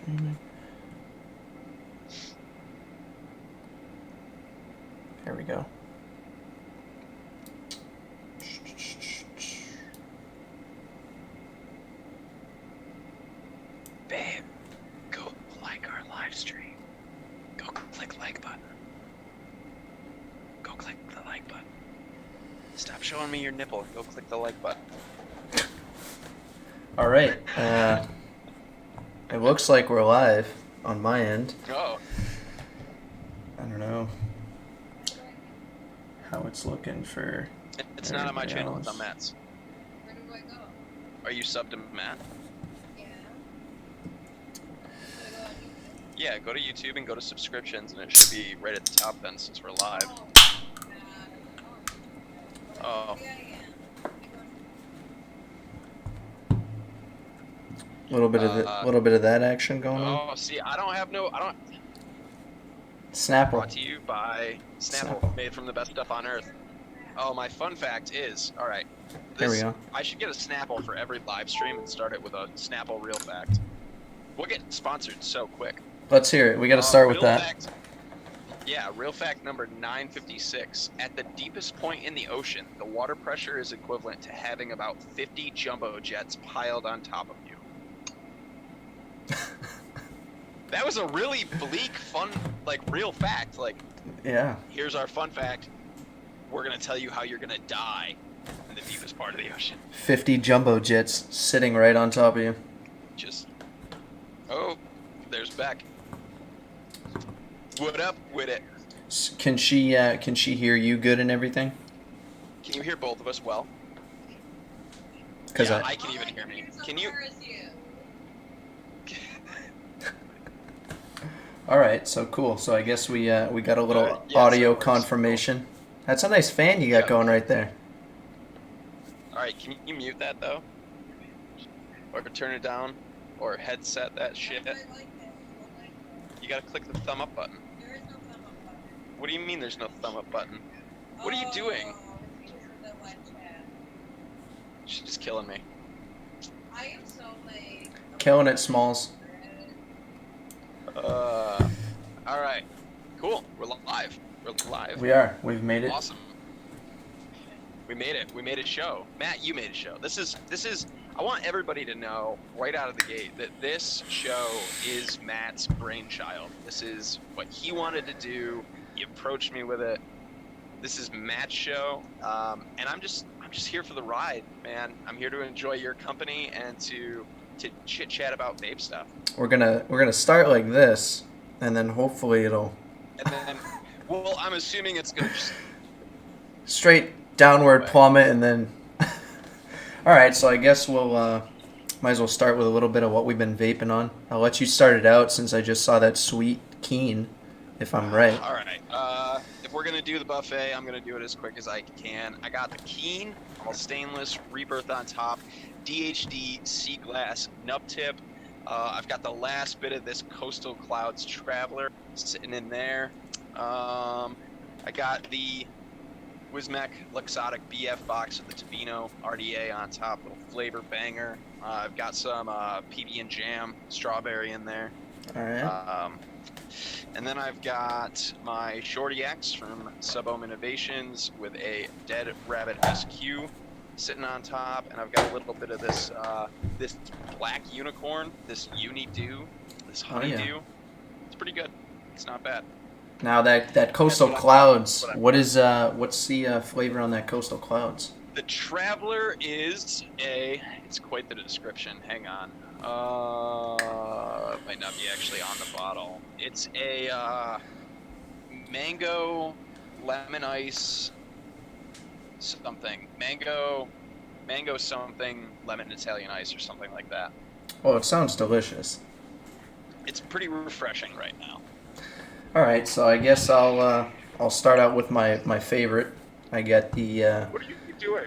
streaming. There we go. Babe, go like our live stream. Go click like button. Go click the like button. Stop showing me your nipple. Go click the like button. All right. It looks like we're live on my end. Oh. I don't know how it's looking for. It's not on my channel. It's on else. Matt's. Where do I go? Are you subbed to Matt? Yeah. Yeah, go to YouTube and go to subscriptions, and it should be right at the top then, since we're live. Oh. Yeah, yeah. Little bit of that action going on. Oh, see, I don't. Snapple. Brought to you by Snapple, made from the best stuff on earth. Oh, my fun fact is, all right. Here we go. I should get a Snapple for every live stream and start it with a Snapple real fact. We'll get sponsored so quick. Let's hear it. We got to start with real that. Fact, yeah, real fact number 956. At the deepest point in the ocean, the water pressure is equivalent to having about 50 jumbo jets piled on top of you. That was a really bleak, fun, like, real fact. Like, Yeah. here's our fun fact. We're going to tell you how you're going to die in the deepest part of the ocean. 50 jumbo jets sitting right on top of you. Just, oh, there's Beck. What up with it? Can she hear you good and everything? Can you hear both of us well? 'Cause yeah, I- I can even hear me. Can you? All right, so cool. So I guess we got a little Yeah, audio so it works. confirmation. That's a nice fan you got Yeah. going right there. All right, can you mute that though? Or turn it down? Or headset that shit? You gotta click the thumb up button. There is no thumb up button. What do you mean there's no thumb up button? What are you doing? Oh, it's because of the web chat. She's just killing me. I am so late. Killing it, Smalls. All right, cool. We're live. We're live. We are. We've made it. Awesome. We made it. We made a show. Matt, you made a show. This is. I want everybody to know right out of the gate that this show is Matt's brainchild. This is what he wanted to do. He approached me with it. This is Matt's show, and I'm just here for the ride, man. I'm here to enjoy your company and to chit chat about vape stuff. We're gonna start like this, and then hopefully it'll And then, well, I'm assuming it's gonna just. straight downward plummet, and then. All right, so I guess we'll might as well start with a little bit of what we've been vaping on. I'll let you start it out since I just saw that sweet Keen, if I'm right. All right. If we're gonna do the buffet, I'm gonna do it as quick as I can. I got the Keen, all stainless, rebirth on top, DHD sea glass nub tip. I've got the last bit of this Coastal Clouds Traveler sitting in there. I got the Wismec Luxottic BF box with the Tavino RDA on top, little flavor banger. I've got some PB and Jam strawberry in there. All right. And then I've got my Shorty X from Sub-Ohm Innovations with a Dead Rabbit SQ sitting on top, and I've got a little bit of this this black unicorn, this Uni-Dew, this Honeydew. It's pretty good. It's not bad. Now that Coastal Clouds, what's the flavor on that Coastal Clouds? The Traveler is it's quite the description. Hang on. It might not be actually on the bottle. It's a mango, lemon ice, something. Mango something, lemon Italian ice or something like that. Oh, it sounds delicious. It's pretty refreshing right now. All right, so I guess I'll start out with my favorite. I got the. What are you doing?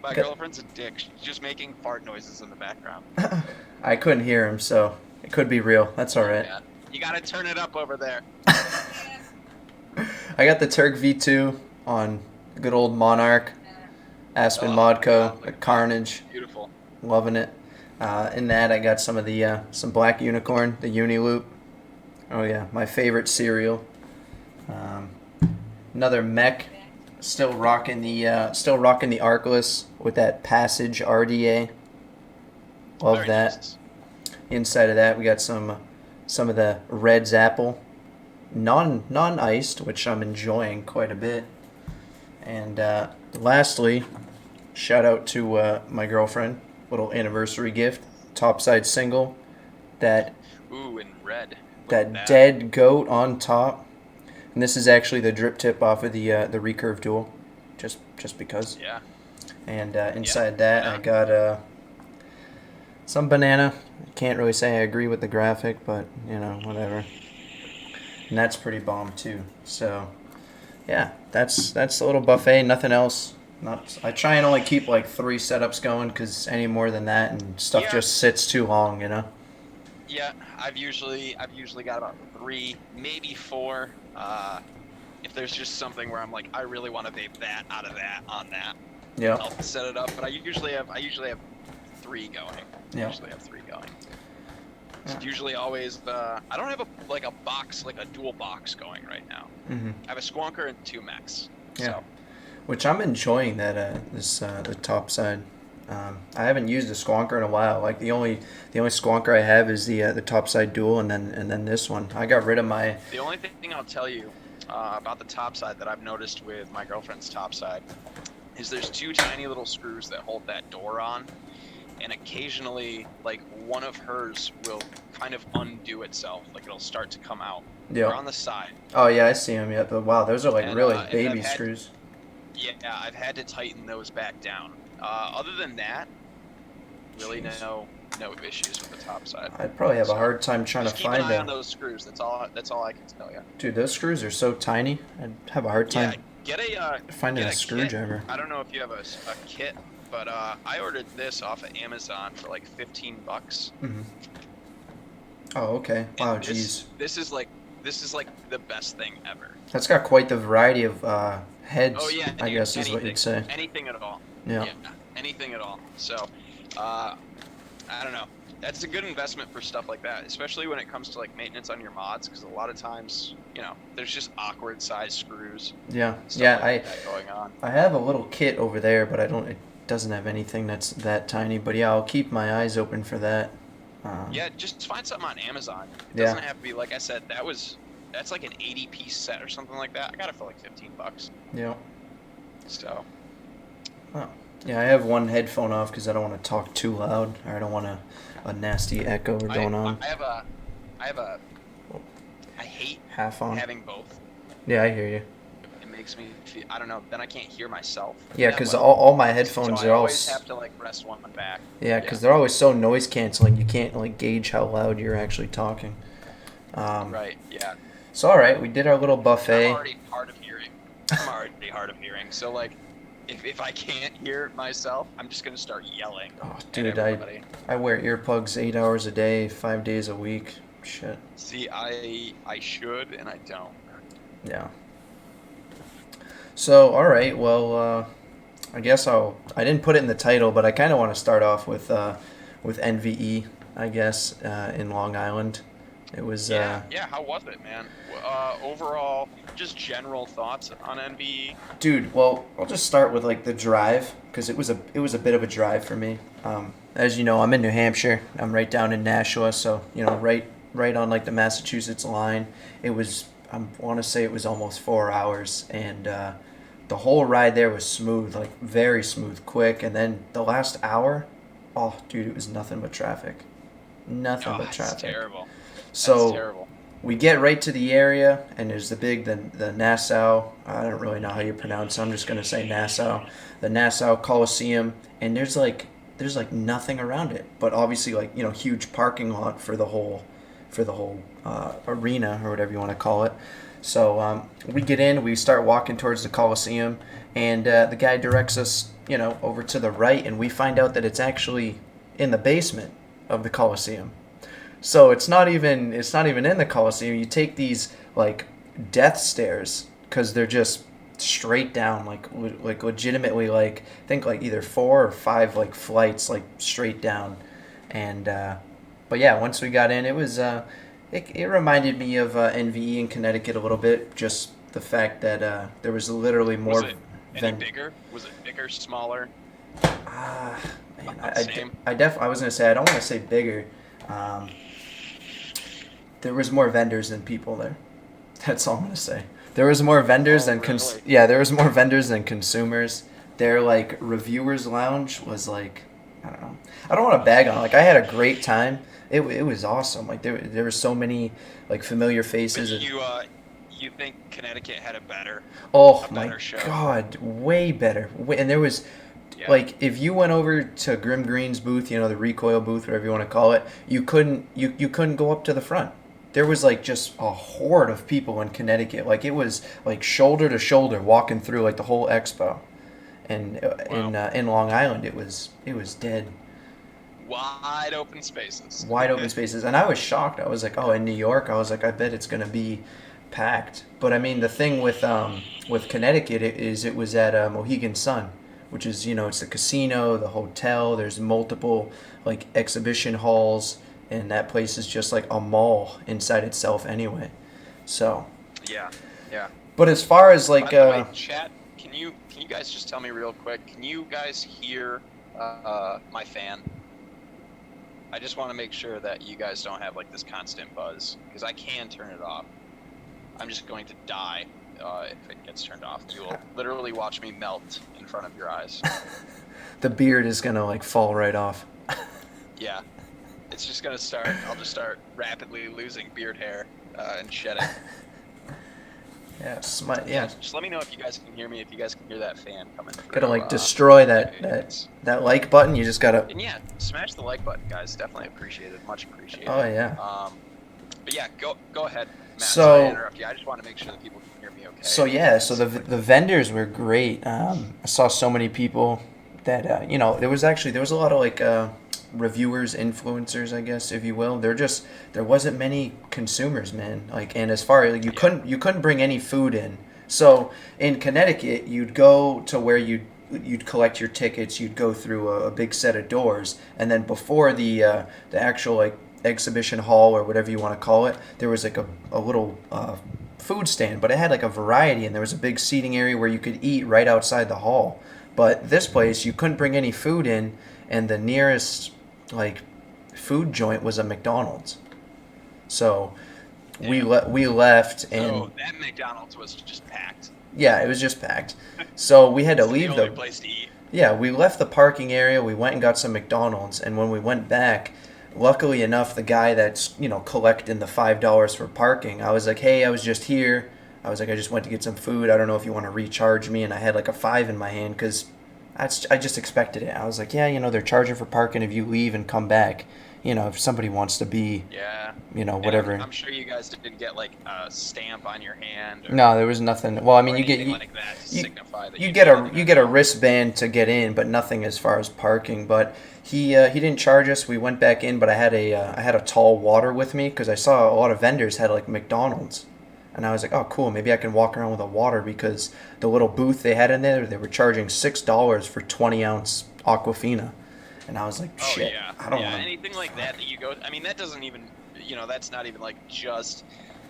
My girlfriend's a dick. She's just making fart noises in the background. I couldn't hear him, so it could be real. That's all right. Yeah. You gotta turn it up over there. I got the Turk V2 on good old Monarch, Aspen Modco, the Carnage. Beautiful. Loving it. In that, I got some Black Unicorn, the Uni Loop. Oh yeah, my favorite cereal. Um, Another mech, still rocking the Arcless with that Passage RDA. Love Very that. nice. Inside of that, we got some of the Red's Apple, non iced, which I'm enjoying quite a bit. And lastly, shout out to my girlfriend, little anniversary gift, topside single, that Ooh, in red. Look that at that. dead goat on top. And this is actually the drip tip off of the Recurve Dual, just because. Yeah. And inside Yeah, that, why I not? got some banana. Can't really say I agree with the graphic, but whatever. And that's pretty bomb too. So, yeah, that's a little buffet. Nothing else. Not. I try and only keep like 3 setups going, because any more than that and stuff Yeah. just sits too long. Yeah, I've usually got about 3, maybe 4. If there's just something where I'm like, I really want to vape that out of that on that, Yeah. I'll set it up. But I usually have 3 going. Yeah. Usually have 3 going. It's Yeah. usually always I don't have a box, like a dual box going right now. Mhm. I have a Squonker and 2 mechs. Yeah. So Which I'm enjoying that the top side. I haven't used a squonker in a while. Like the only squonker I have is the top side dual, and then this one. I got rid of my. the only thing I'll tell you about the top side that I've noticed with my girlfriend's top side is there's 2 tiny little screws that hold that door on, and occasionally, like, one of hers will kind of undo itself, like it'll start to come out. They're Yeah. on the side. Oh yeah, I see them. Yeah, but wow, those are like And, really and baby I've had- screws. Yeah, I've had to tighten those back down. Other than that, really Jeez. no issues with the top side. I'd probably have a So, hard time trying to Just keep an find eye on them. those screws. That's all I can tell you. Dude, those screws are so tiny. I'd have a hard Yeah, time get a finding get a kit. screwdriver. I don't know if you have a kit, but I ordered this off of Amazon for like $15. Hmm. Oh, okay. Wow, And jeez. this is like the best thing ever. That's got quite the variety of heads. Oh yeah, I dude, guess is what anything, you'd say. anything at all. Yeah. Anything at all. So, I don't know. That's a good investment for stuff like that, especially when it comes to like maintenance on your mods, because a lot of times, there's just awkward size screws. Yeah. Stuff Yeah. like that going on. I have a little kit over there, but it doesn't have anything that's that tiny. But yeah, I'll keep my eyes open for that. Yeah, just find something on Amazon. It Yeah. doesn't have to be, like I said, that's like an 80-piece set or something like that. I got it for like $15. Yeah. So, Yeah, I have one headphone off because I don't want to talk too loud, or I don't want a nasty echo going on. I hate Half on. having both. Yeah, I hear you. It makes me feel, I don't know, then I can't hear myself. Yeah, that because well. all my headphones So I are all. always have to like rest one back. Yeah, because they're always so noise canceling. You can't like gauge how loud you're actually talking. Right, yeah. So all right, we did our little I'm buffet. already hard of hearing. So like, if I can't hear myself, I'm just gonna start yelling. Oh, at dude, everybody. I wear earplugs 8 hours a day, 5 days a week. Shit. See, I should and I don't. Yeah. So all right, well, I guess I didn't put it in the title, but I kind of want to start off with NVE, I guess, in Long Island. It was Yeah. How was it, man? Overall, just general thoughts on NVE. dude. Well, I'll just start with like the drive, because it was a bit of a drive for me. As you know, I'm in New Hampshire. I'm right down in Nashua, so right on like the Massachusetts line. It was, I want to say it was almost 4 hours, and the whole ride there was smooth, like very smooth, quick. And then the last hour, oh dude, it was nothing but traffic. Nothing but That's traffic. terrible. So That's terrible. we get right to the area, and there's the Nassau. I don't really know how you pronounce it. I'm just gonna say Nassau, the Nassau Coliseum, and there's like nothing around it, but obviously like huge parking lot for the whole arena, or whatever you want to call it. So we get in, we start walking towards the Coliseum, and the guy directs us over to the right, and we find out that it's actually in the basement of the Coliseum. So it's not even in the Coliseum. You take these like death stairs, because they're just straight down, like legitimately, like I think like either 4 or 5 like flights like straight down, And but yeah, once we got in, it was it reminded me of NVE in Connecticut a little bit. Just the fact that there was literally Was more. it any bigger? Was it bigger, smaller? Ah, man, About the same. I was gonna say I don't want to say bigger. Um, there was more vendors than people there. That's all I'm gonna say. There was more vendors Oh, than really? yeah. There was more vendors than consumers. Their like reviewers lounge was like, I don't know. I don't want to bag on it. Like I had a great time. It was awesome. Like there were so many like familiar But faces. you think Connecticut had Oh a my better show? God, way better. And there was Yeah. like if you went over to Grim Green's booth, the recoil booth, whatever you want to call it, you couldn't go up to the front. There was like just a horde of people in Connecticut. Like it was like shoulder to shoulder walking through like the whole expo. And Wow. in Long Island, it was dead, Wide open spaces. wide open spaces, and I was shocked. I was like, oh, in New York, I was like, I bet it's gonna be packed. But I mean, the thing with Connecticut is it was at Mohegan Sun, which is it's the casino, the hotel. There's multiple like exhibition halls, and that place is just like a mall inside itself anyway. So, Yeah. Yeah. but as far as like By the way, chat, can you guys just tell me real quick? Can you guys hear my fan? I just want to make sure that you guys don't have like this constant buzz because I can turn it off. I'm just going to die if it gets turned off. You will literally watch me melt in front of your eyes. the beard is gonna like fall right off. Yeah, it's just gonna start. I'll just start rapidly losing beard hair and shedding. Yeah. Just let me know if you guys can hear me. If you guys can hear that fan coming through. Gotta like destroy okay. that like button. You just gotta. And yeah, smash the like button, guys. Definitely appreciate it. Much appreciated. Oh yeah. But yeah, go ahead, Matt. So- Sorry to interrupt you. I just want to make sure that people can hear me okay. So yeah, so the vendors were great. I saw so many people that there was a lot of like reviewers, influencers, I guess if you will. There wasn't many consumers, man. Like, and as far as like, you couldn't bring any food in. So in Connecticut, you'd go to where you'd collect your tickets. You'd go through a big set of doors, and then before the actual like exhibition hall or whatever you want to call it, there was like a little food stand, but it had like a variety, and there was a big seating area where you could eat right outside the hall. But this place, you couldn't bring any food in, and the nearest like food joint was a McDonald's. So we left, and So that McDonald's was just packed. yeah, it was just packed. So we had to It's leave the only place to eat. Yeah, we left the parking area. We went and got some McDonald's, and when we went back, luckily enough, the guy that's collecting the $5 for parking, I was like, hey, I was just here. I was like, I just went to get some food. I don't know if you want to recharge me, and I had like a $5 in my hand because I just expected it. I was like, yeah, they're charging for parking if you leave and come back. If somebody wants to be, Yeah. whatever. I'm sure you guys didn't get like a stamp on your hand. Or, No, there was nothing. Well, I mean, or you get anything like that to signify that you get a wristband to get in, but nothing as far as parking. But he didn't charge us. We went back in, but I had a tall water with me because I saw a lot of vendors had like McDonald's, and I was like, oh cool, maybe I can walk around with a water because the little booth they had in there, they were charging $6 for 20-ounce Aquafina, and I was like, shit, I don't want anything like that you go. I mean, that doesn't even that's not even like just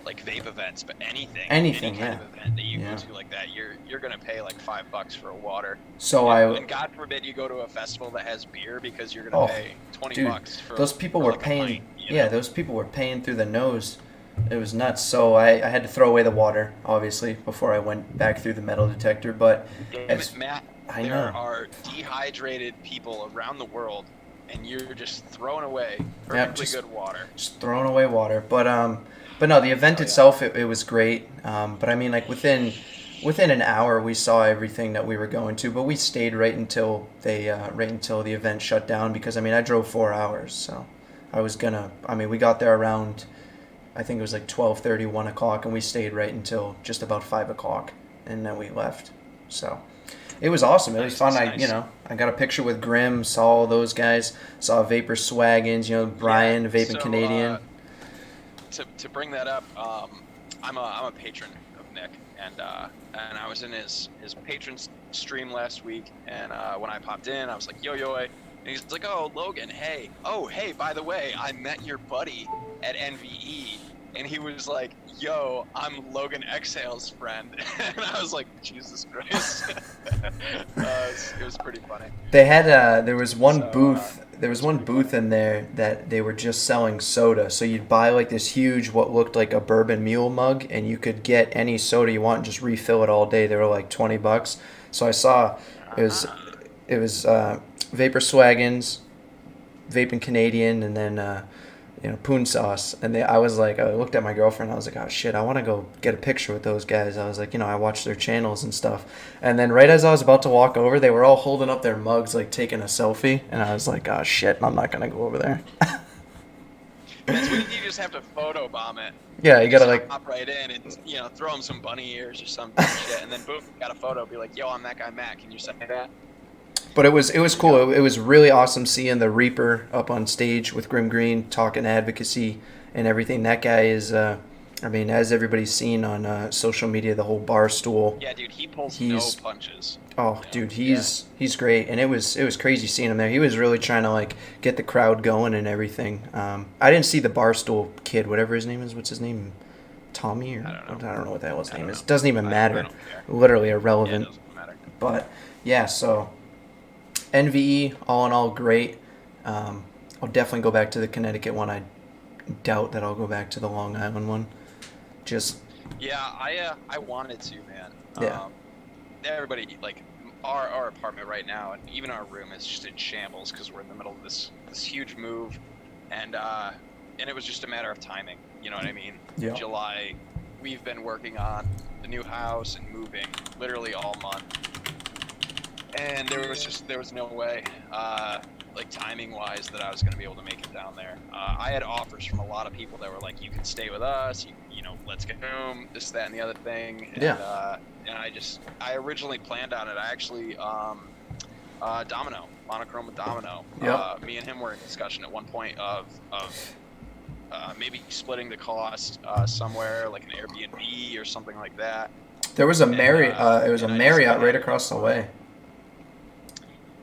like vape events, but any kind of event that you go to like that, you're gonna pay like $5 for a water. So and God forbid you go to a festival that has beer because you're gonna pay $20 for. Those people for were like paying. A pint, Those people were paying through the nose. It was nuts. So I had to throw away the water, obviously, before I went back through the metal detector. But Matt, there are dehydrated people around the world, and you're just throwing away perfectly good water. Just throwing away water. But no, the event itself, it was great. But I mean, like within an hour, we saw everything that we were going to. But we stayed right until the event shut down because I mean, I drove 4 hours, so we got there around, I think it was like 12:30, 1 o'clock, and we stayed right until just about 5 o'clock, and then we left. So it was awesome. It was fun. I got a picture with Grim, saw all those guys, saw Vapor Swaggins, Brian, Vaping Canadian. To bring that up, I'm a patron of Nick, and I was in his patron stream last week, and when I popped in, I was like, yo, And he's like, "Oh, Logan, hey. Oh, hey, by the way, I met your buddy at NVE." And he was like, "Yo, I'm Logan Exhale's friend." And I was like, "Jesus Christ." It was pretty funny. They had there was one So, booth. There was it's one pretty booth funny. in there that they were just selling soda. So you'd buy like this huge, what looked like a bourbon mule mug, and you could get any soda you want and just refill it all day. They were like $20. So I saw it was Ah. it was Vapor Swaggins, Vaping Canadian, and then Poon Sauce. And I was like, I looked at my girlfriend. I was like, oh shit, I want to go get a picture with those guys. I was like, I watch their channels and stuff. And then right as I was about to walk over, they were all holding up their mugs, like taking a selfie. And I was like, oh shit, I'm not gonna go over there. That's when you just have to photobomb it. Yeah, you gotta Just like, hop right in and throw him some bunny ears or some shit, and then boom, got a photo. Be like, "Yo, I'm that guy, Matt. Can you send me that?" but it was There you cool. go. It was really awesome seeing the Reaper up on stage with Grim Green talking advocacy and everything. That guy is, I mean, as everybody's seen on social media, the whole bar stool. Yeah, dude, he pulls He's no punches. Oh, dude, he's great, and it was crazy seeing him there. He was really trying to like get the crowd going and everything. I didn't see the Barstool kid, whatever his name is. What's his name? Tommy or I don't know. I don't know what the hell his I name don't is. know. Doesn't even I matter. don't care. Literally Yeah, it irrelevant. doesn't matter. But yeah, so NVE all in all great. I'll definitely go back to the Connecticut one. I doubt that I'll go back to the Long Island one. Just Yeah, I wanted to, man. Yeah. Everybody like our apartment right now, and even our room is just in shambles because we're in the middle of this huge move, and it was just a matter of timing. You know what I mean? Yeah. July, we've been working on the new house and moving literally all month, and there was no way, like timing wise, that I was going to be able to make it down there. I had offers from a lot of people that were like, "You can stay with us, let's get home, this, that, and the other thing." And, Yeah. and I originally planned on it. I actually, Domino, monochrome with Domino. Yep. Me and him were in discussion at one point of maybe splitting the cost somewhere, like an Airbnb or something like that. There was a And, Marriott. It was a and I Marriott decided- right across the way.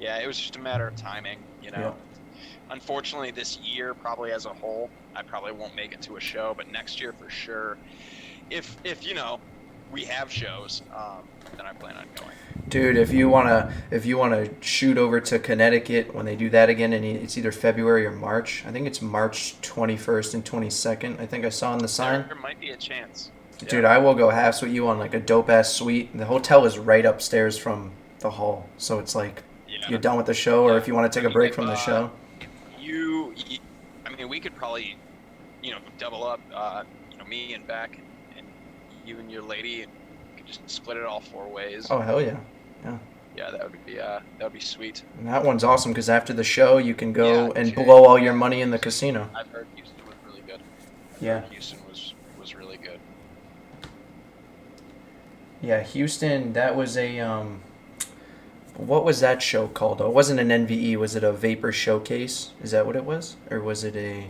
Yeah, it was just a matter of timing, Yep. Unfortunately, this year, probably as a whole, I probably won't make it to a show, but next year for sure. If we have shows, then I plan on going. Dude, if you wanna shoot over to Connecticut when they do that again, and it's either February or March. I think it's March 21st and 22nd. I think I saw on the sign. There might be a chance. Dude, I will go halves with you on like a dope ass suite. The hotel is right upstairs from the hall, so it's like Yeah. you're done with the show, or if you want to take a break If, from the show. I mean, we could probably, double up, me and Beck, and you and your lady, and we could just split it all 4 ways. Oh hell yeah! Yeah, that would be sweet. And that one's awesome because after the show, you can go Yeah, and okay. blow all your money in the casino. I've heard Houston was really good. Yeah. Houston was really good. Yeah, Houston. That was a what was that show called? It wasn't an NVE. Was it a Vapor Showcase? Is that what it was, or was it a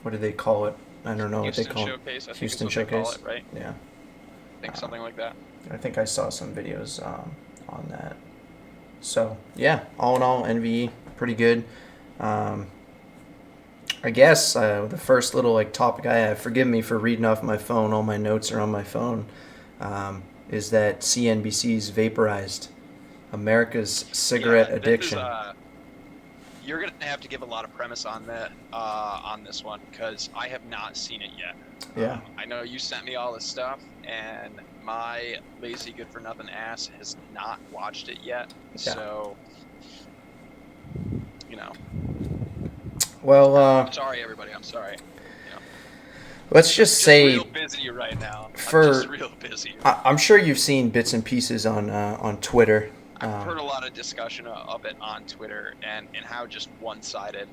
what do they call it? I don't know Houston what they call Showcase, I it. think Houston is what they call Showcase. it, right? Yeah, I think something like that. I think I saw some videos on that. So yeah, all in all, NVE pretty good. I guess the first little like topic I have, forgive me for reading off my phone, all my notes are on my phone, is that CNBC's Vaporized, America's cigarette Yeah, addiction. You're gonna have to give a lot of premise on that on this one because I have not seen it yet. Yeah. I know you sent me all this stuff, and my lazy good for nothing ass has not watched it yet. Yeah. So, Well, I'm sorry, everybody. I'm sorry. let's just say real busy right now. I'm for- just real busy. I'm sure you've seen bits and pieces on Twitter. I've heard a lot of discussion of it on Twitter and how just one-sided,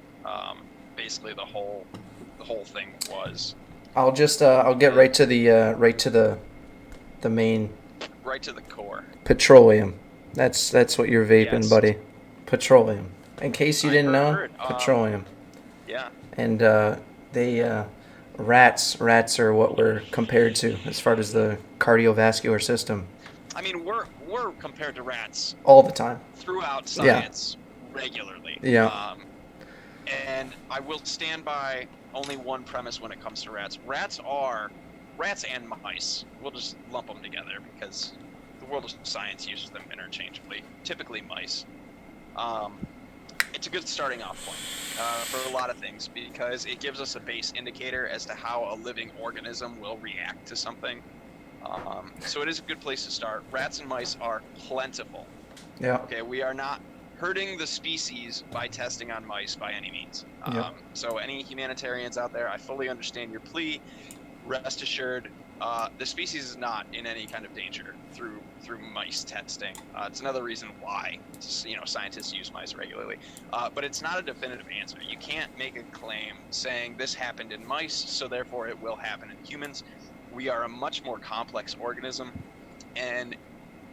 basically the whole thing was. I'll just I'll get right to the main Right to the core. petroleum. That's what you're vaping, Yes. buddy. Petroleum. In case you didn't know, heard. petroleum. Yeah. And they rats are what we're compared to as far as the cardiovascular system I mean, we're compared to rats all the time. throughout Yeah. science regularly. Yeah. And I will stand by only one premise when it comes to rats. Rats and mice. We'll just lump them together because the world of science uses them interchangeably. Typically mice. It's a good starting off point for a lot of things because it gives us a base indicator as to how a living organism will react to something. So it is a good place to start. Rats and mice are plentiful. Yeah. Okay, we are not hurting the species by testing on mice by any means. Yep. So any humanitarians out there, I fully understand your plea. Rest assured, the species is not in any kind of danger through mice testing. It's another reason why scientists use mice regularly. But it's not a definitive answer. You can't make a claim saying this happened in mice, so therefore it will happen in humans. We are a much more complex organism, and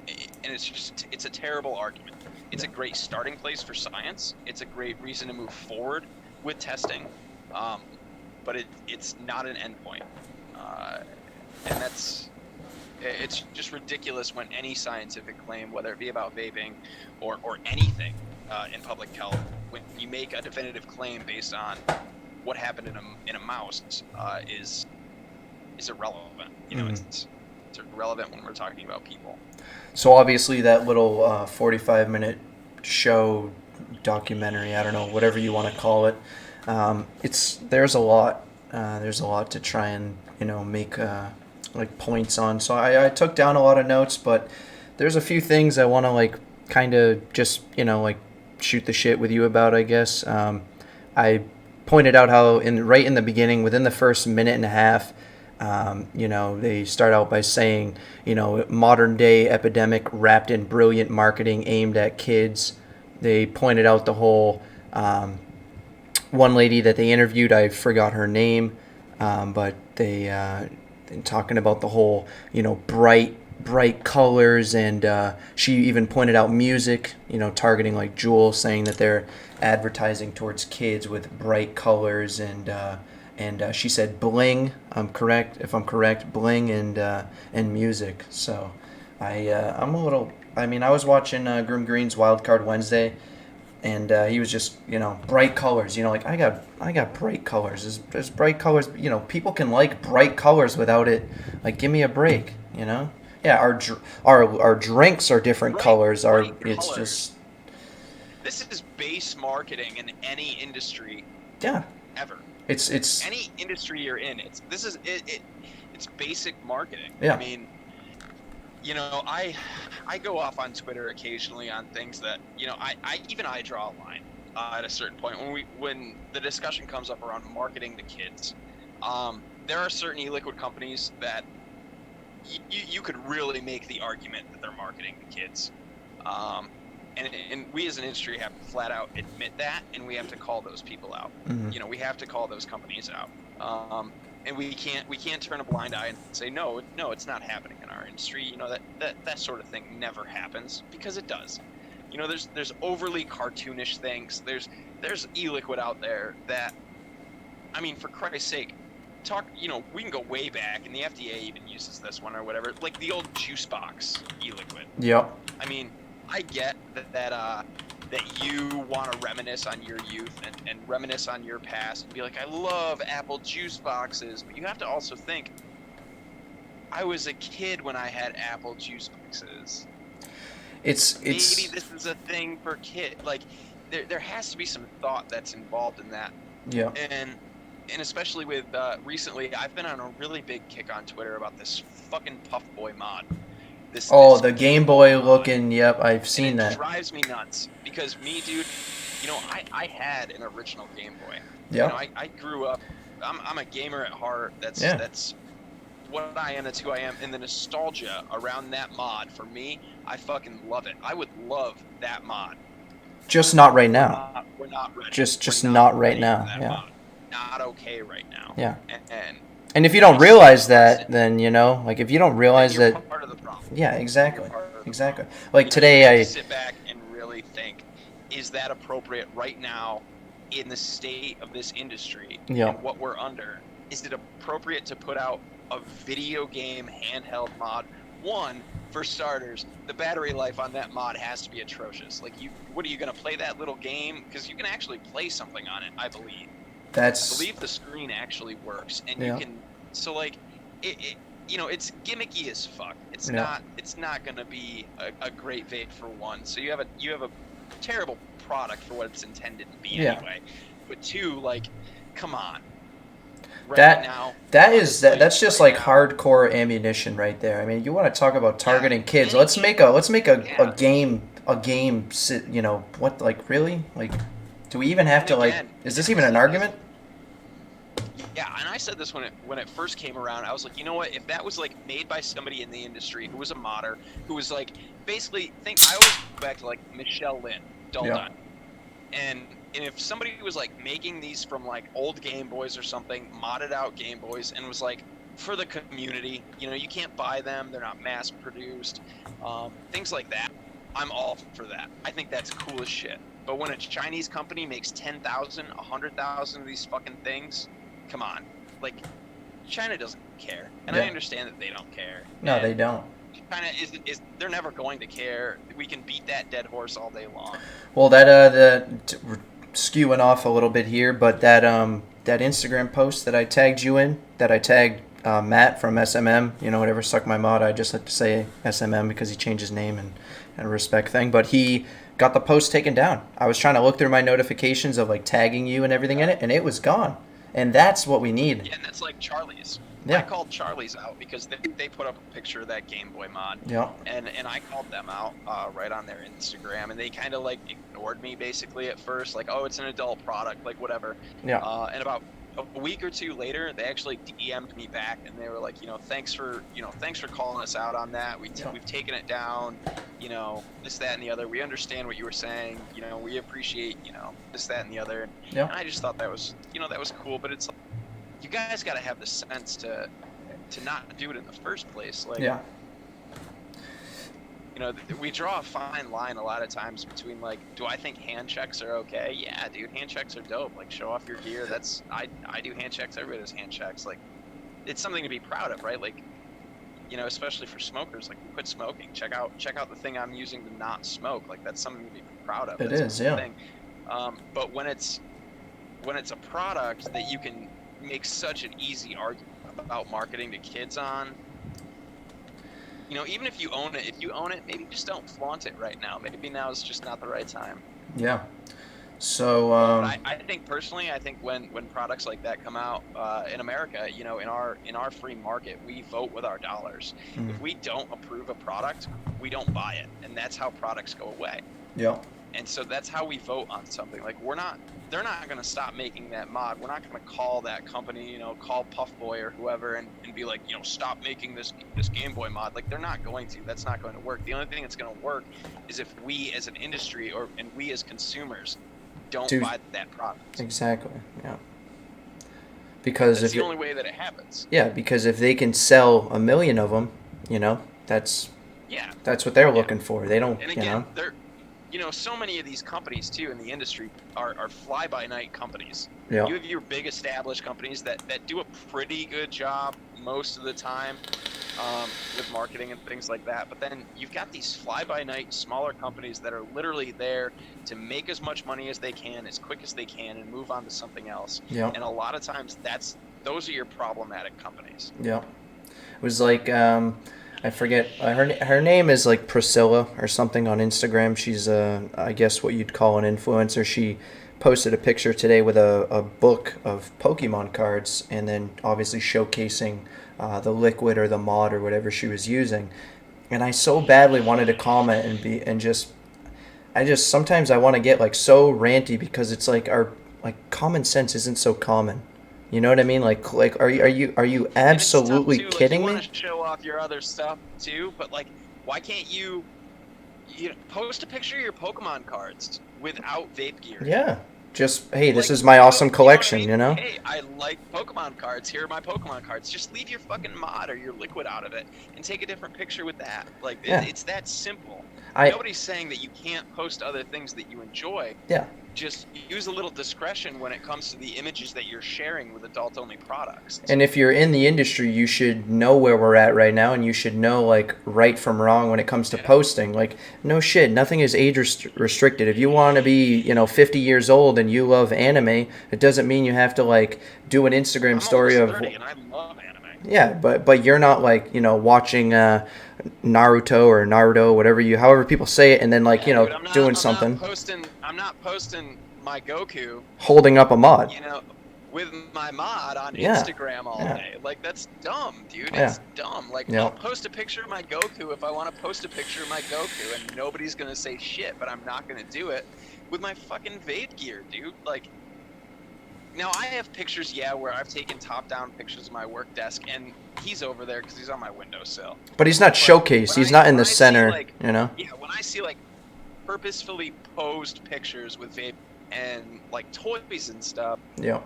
it's a terrible argument. It's a great starting place for science. It's a great reason to move forward with testing, but it's not an endpoint. And it's just ridiculous when any scientific claim, whether it be about vaping or anything in public health, when you make a definitive claim based on what happened in a mouse, is irrelevant. It's irrelevant when we're talking about people. So obviously that little 45-minute show, documentary, I don't know, whatever you want to call it, there's a lot to try and make like points on. So I took down a lot of notes, but there's a few things I want to like kind of just like shoot the shit with you about, I guess. I pointed out how right in the beginning, within the first minute and a half, they start out by saying, modern day epidemic wrapped in brilliant marketing aimed at kids. They pointed out the whole, one lady that they interviewed, I forgot her name, but they talking about the whole, bright colors, and she even pointed out music, targeting like Juul, saying that they're advertising towards kids with bright colors, and she said bling. I'm correct if I'm correct, bling and music. So I'm a little. I mean, I was watching Groom Green's Wildcard Wednesday, and he was just bright colors. Like I got bright colors. There's bright colors. People can like bright colors without it. Like, give me a break. Yeah, our drinks are different colors. It's colors. just. This is base marketing in any industry. Yeah. Ever. It's any industry you're in. It's basic marketing. Yeah. I mean, I go off on Twitter occasionally on things that I draw a line at a certain point when the discussion comes up around marketing to kids. There are certain e-liquid companies that you could really make the argument that they're marketing to kids. And we as an industry have to flat out admit that, and we have to call those people out. Mm-hmm. We have to call those companies out. And we can't turn a blind eye and say no, it's not happening in our industry. That sort of thing never happens, because it does. There's overly cartoonish things. There's e-liquid out there that, I mean, for Christ's sake, we can go way back, and the FDA even uses this one or whatever, like the old juice box e-liquid. Yep. I mean, I get that you want to reminisce on your youth and reminisce on your past and be like, I love apple juice boxes, but you have to also think, I was a kid when I had apple juice boxes. It's maybe this is a thing for kids. Like, there has to be some thought that's involved in that. Yeah. And especially with recently, I've been on a really big kick on Twitter about this fucking Puff Boy mod. The Game Boy looking, yep, I've seen that. It drives me nuts because me, dude, I had an original Game Boy. Yeah. I grew up, I'm a gamer at heart. That's what I am, that's who I am. And the nostalgia around that mod, for me, I fucking love it. I would love that mod. Just not right now. We're not ready. Just not right now. Yeah. Mod. Not okay right now. Yeah. And if you don't realize that, then like if you don't realize you're that, part of the problem. Yeah, exactly. Like today, sit back and really think: is that appropriate right now, in the state of this industry and what we're under? Is it appropriate to put out a video game handheld mod? One, for starters, the battery life on that mod has to be atrocious. Like, what are you gonna play that little game? Because you can actually play something on it, I believe. I believe the screen actually works, and you can. So like, it's gimmicky as fuck. It's not gonna be a great vape for one. So you have a terrible product for what it's intended to be anyway. But two, like, come on. That's just like hardcore ammunition right there. I mean, you want to talk about targeting kids? Let's make a game. You know what? Like, really? Like, do we even have to like? Is this even an argument? Yeah, and I said this when it first came around. I was like, you know what? If that was like made by somebody in the industry who was a modder, who was like basically I always go back to like Michelle Lynn, Dull Done. And if somebody was like making these from like old Game Boys or something, modded out Game Boys, and was like for the community, you know, you can't buy them, they're not mass produced, things like that, I'm all for that. I think that's cool as shit. But when a Chinese company makes 10,000, 100,000 of these fucking things, come on. Like, China doesn't care. And I understand that they don't care. No, they don't. China they're never going to care. We can beat that dead horse all day long. Well, we're skewing off a little bit here, but that Instagram post that I tagged you in, that I tagged Matt from SMM, you know, whatever, suck my mod, I just like to say SMM because he changed his name and a respect thing, but he got the post taken down. I was trying to look through my notifications of like tagging you and everything in it, and it was gone. And that's what we need. Yeah, and that's like Charlie's. Yeah. I called Charlie's out because they put up a picture of that Game Boy mod. Yeah. And I called them out right on their Instagram, and they kind of like ignored me basically at first, like, oh, it's an adult product, like whatever. Yeah. And about a week or two later, they actually DM'd me back, and they were like, thanks for calling us out on that. We've taken it down, this, that, and the other. We understand what you were saying. We appreciate, this, that, and the other. Yeah. And I just thought that was cool. But it's like, you guys got to have the sense to not do it in the first place. Like, yeah. We draw a fine line a lot of times between, like, do I think hand checks are okay? Yeah, dude, hand checks are dope. Like, show off your gear. I do hand checks. Everybody does hand checks. Like, it's something to be proud of, right? Like, especially for smokers, like, quit smoking. Check out the thing I'm using to not smoke. Like, that's something to be proud of. That's yeah. Thing. But when it's a product that you can make such an easy argument about marketing to kids on, even if you own it, maybe just don't flaunt it right now. Maybe now is just not the right time. Yeah. So I think personally, when products like that come out in America, in our free market, we vote with our dollars. Mm-hmm. If we don't approve a product, we don't buy it, and that's how products go away. Yeah. And so that's how we vote on something. Like, they're not going to stop making that mod. We're not going to call that company, call Puffboy or whoever and be like, stop making this Game Boy mod. Like, they're not going to. That's not going to work. The only thing that's going to work is if we as an industry and we as consumers don't buy that product. Exactly. Yeah. Because that's the only way that it happens. Yeah, because if they can sell 1 million of them, that's what they're looking for. They don't. And again, they're. So many of these companies, too, in the industry are fly-by-night companies. Yeah. You have your big established companies that do a pretty good job most of the time with marketing and things like that. But then you've got these fly-by-night smaller companies that are literally there to make as much money as they can, as quick as they can, and move on to something else. Yeah. And a lot of times those are your problematic companies. Yeah. It was like... I forget, her name is like Priscilla or something on Instagram. She's I guess what you'd call an influencer. She posted a picture today with a book of Pokemon cards, and then obviously showcasing the liquid or the mod or whatever she was using. And I so badly wanted to comment sometimes I want to get like so ranty because it's like our common sense isn't so common. You know what I mean? Like, are you absolutely kidding me? You want to show off your other stuff too, but like, why can't you post a picture of your Pokemon cards without vape gear? Yeah, just hey, this is my awesome collection. Hey, I like Pokemon cards. Here are my Pokemon cards. Just leave your fucking mod or your liquid out of it and take a different picture with that. Like, it's that simple. Nobody's saying that you can't post other things that you enjoy. Yeah. Just use a little discretion when it comes to the images that you're sharing with adult-only products. And if you're in the industry, you should know where we're at right now, and you should know like right from wrong when it comes to posting. Like, no shit, nothing is age restricted. If you want to be, 50 years old and you love anime, it doesn't mean you have to like do an Instagram story of. 30 and I love anime. Yeah, but you're not like watching Naruto or Naruto, however people say it, and then like dude, doing I'm something. I'm not posting my Goku Holding up a mod. With my mod on Yeah. Instagram all day. Like, that's dumb, dude. Yeah. It's dumb. Like, Yeah. I'll post a picture of my Goku if I want to post a picture of my Goku, and nobody's gonna say shit, but I'm not gonna do it with my fucking vape gear, dude. Like, now I have pictures, where I've taken top-down pictures of my work desk, and he's over there because he's on my windowsill. But he's not showcased. He's not in the center, Yeah, when I see, like, purposefully posed pictures with vape and, like, toys and stuff. Yeah.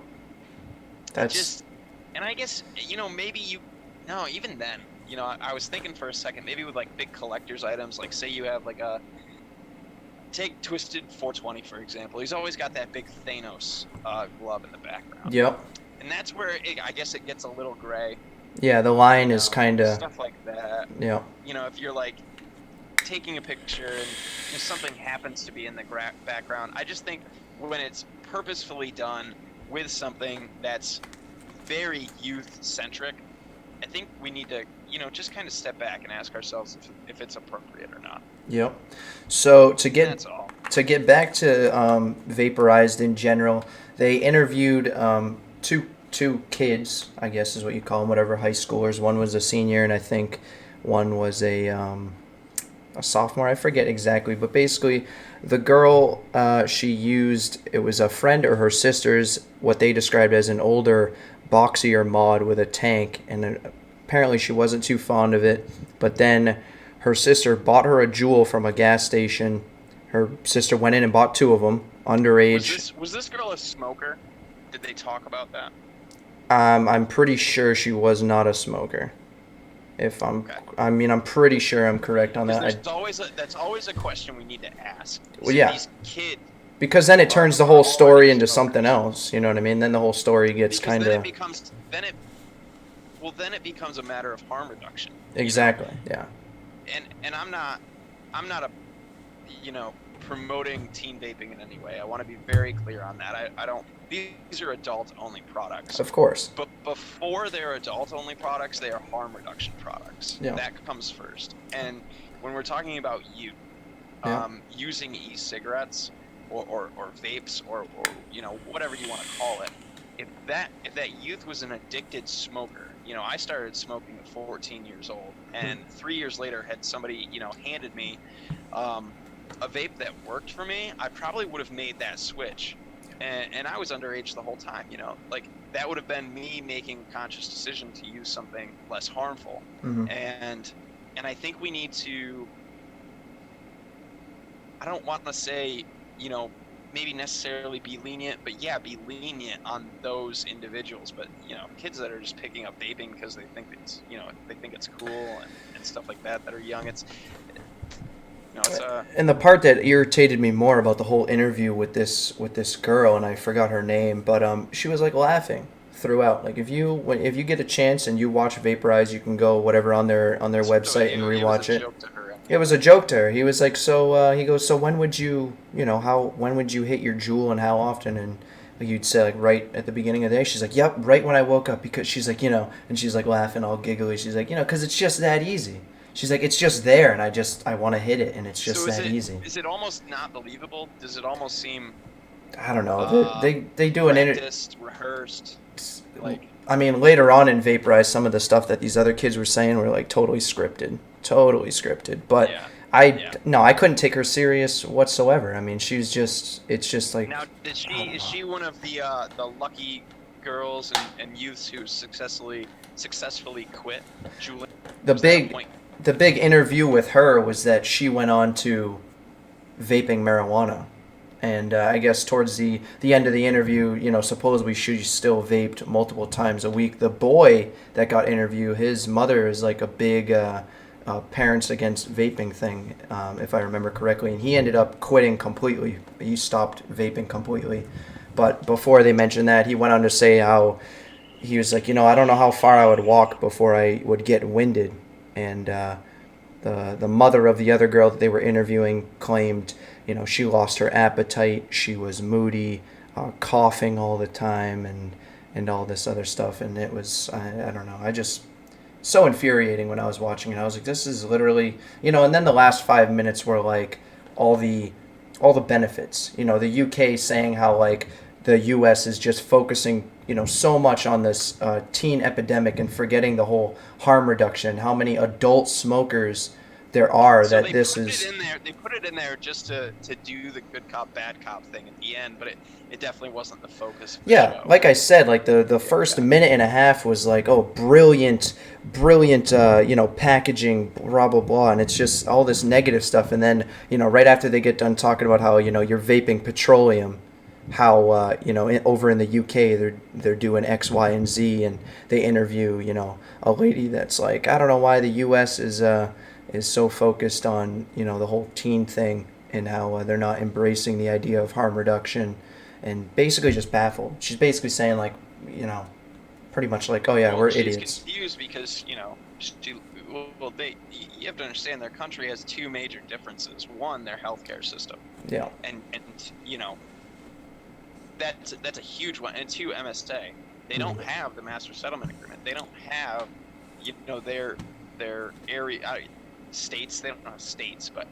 That's just, and I guess, maybe even then, I was thinking for a second, maybe with, like, big collector's items, like, say you have, like, take Twisted 420, for example. He's always got that big Thanos glove in the background. Yep. And that's where I guess it gets a little gray. Yeah, the line is kind of stuff like that. Yeah. If you're like taking a picture and something happens to be in the background, I just think when it's purposefully done with something that's very youth-centric, I think we need to, just kind of step back and ask ourselves if it's appropriate or not. Yep. So to get That's all. To get back to Vaporized in general, they interviewed two kids, I guess is what you call them, whatever, high schoolers. One was a senior, and I think one was a sophomore. I forget exactly, but basically, the girl she used, it was a friend or her sister's, what they described as an older, boxier mod with a tank, and apparently she wasn't too fond of it. But then her sister bought her a Juul from a gas station. Her sister went in and bought two of them, underage. Was this girl a smoker? Did they talk about that? I'm pretty sure she was not a smoker. I'm pretty sure I'm correct on that. That's always a question we need to ask. Well, yeah. These kids. Because then it turns the whole story into something else. You know what I mean? Then the whole story gets kind of. Then it becomes a matter of harm reduction. Exactly. Yeah. And I'm not a promoting teen vaping in any way. I want to be very clear on that. I don't. These are adult-only products. Of course. But before they're adult-only products, they are harm reduction products. Yeah. That comes first. And when we're talking about using e-cigarettes or vapes or whatever you want to call it, if that youth was an addicted smoker, I started smoking at 14 years old, and 3 years later had somebody handed me a vape that worked for me, I probably would have made that switch. And I was underage the whole time, like that would have been me making a conscious decision to use something less harmful. Mm-hmm. And I think we need to, I don't want to say, maybe necessarily be lenient, but be lenient on those individuals. But, kids that are just picking up vaping because they think it's, cool and stuff like that are young, it's and the part that irritated me more about the whole interview with this girl, and I forgot her name, but she was like laughing throughout. Like if you get a chance and you watch Vaporized, you can go whatever on their website and rewatch it. It was a joke to her. He was like, he goes, so when would you hit your Juul and how often? And you'd say like right at the beginning of the day. She's like, yep, right when I woke up, because she's like, and she's like laughing all giggly. She's like, because it's just that easy. She's like, it's just there, and I want to hit it, and it's just that easy. Is it almost not believable? Does it almost seem? I don't know. They do an interview. Rehearsed. Like, I mean, later on in Vaporized, some of the stuff that these other kids were saying were like totally scripted. But I couldn't take her serious whatsoever. I mean, it's just like. Now, is she one of the lucky girls and youths who successfully quit Juul? The big interview with her was that she went on to vaping marijuana. And I guess towards the end of the interview, supposedly she still vaped multiple times a week. The boy that got interviewed, his mother is like a big Parents Against Vaping thing, if I remember correctly, and he ended up quitting completely. He stopped vaping completely. But before they mentioned that, he went on to say how he was like, I don't know how far I would walk before I would get winded. And the mother of the other girl that they were interviewing claimed, she lost her appetite, she was moody, coughing all the time, and all this other stuff. And it was, I don't know, so infuriating when I was watching it. I was like, this is literally, and then the last 5 minutes were like all the benefits. The UK saying how like the US is just focusing, so much on this teen epidemic and forgetting the whole harm reduction, how many adult smokers there are, So that this is. They put it in there just to do the good cop, bad cop thing at the end, but it definitely wasn't the focus of the show. Like I said, like the first minute and a half was like, oh, brilliant, packaging, blah, blah, blah. And it's just all this negative stuff. And then, right after they get done talking about how, you're vaping petroleum, how, over in the UK, they're doing X, Y, and Z. And they interview, a lady that's like, I don't know why the US is so focused on, the whole teen thing and how they're not embracing the idea of harm reduction. And basically just baffled. She's basically saying like, pretty much like, oh yeah, we're idiots. She's confused because you have to understand their country has two major differences. One, their healthcare system. Yeah. And that's a huge one. And two, MSA. They don't have the master settlement agreement. They don't have their area states. They don't have states, but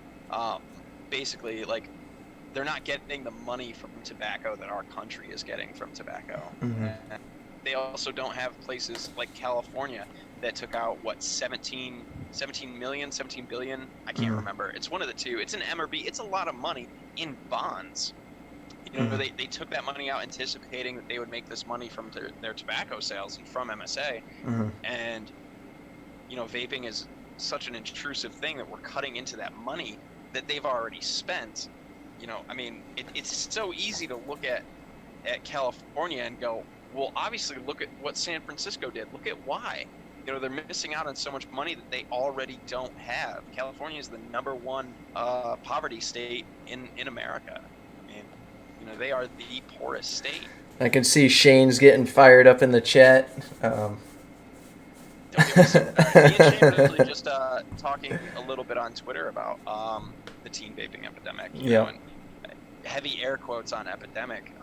basically like. They're not getting the money from tobacco that our country is getting from tobacco. Mm-hmm. They also don't have places like California that took out, 17 billion? I can't remember. It's one of the two. It's an MRB. It's a lot of money in bonds. They took that money out anticipating that they would make this money from their tobacco sales and from MSA. Mm-hmm. And, vaping is such an intrusive thing that we're cutting into that money that they've already spent. It's so easy to look at California and go, well, obviously look at what San Francisco did. Look at why. They're missing out on so much money that they already don't have. California is the number one poverty state in America. They are the poorest state. I can see Shane's getting fired up in the chat. Don't get me started. Me and Shane were actually just talking a little bit on Twitter about the teen vaping epidemic. And heavy air quotes on epidemic.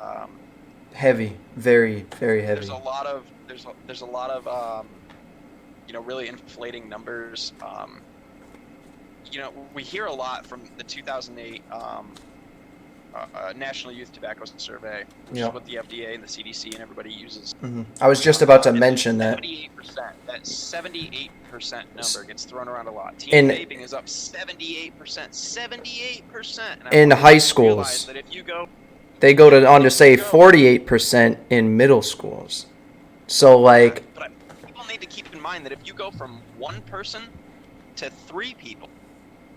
Heavy, very, very heavy. There's a lot of really inflating numbers. We hear a lot from the 2008 National Youth Tobacco Survey, which is what the FDA and the CDC and everybody uses. Mm-hmm. I was just about to mention that. 78%. That 78% number gets thrown around a lot. Teen vaping is up 78%. 78%. In high schools. That if you go, they go on to say 48% in middle schools. So like. But people need to keep in mind that if you go from one person to 3 people,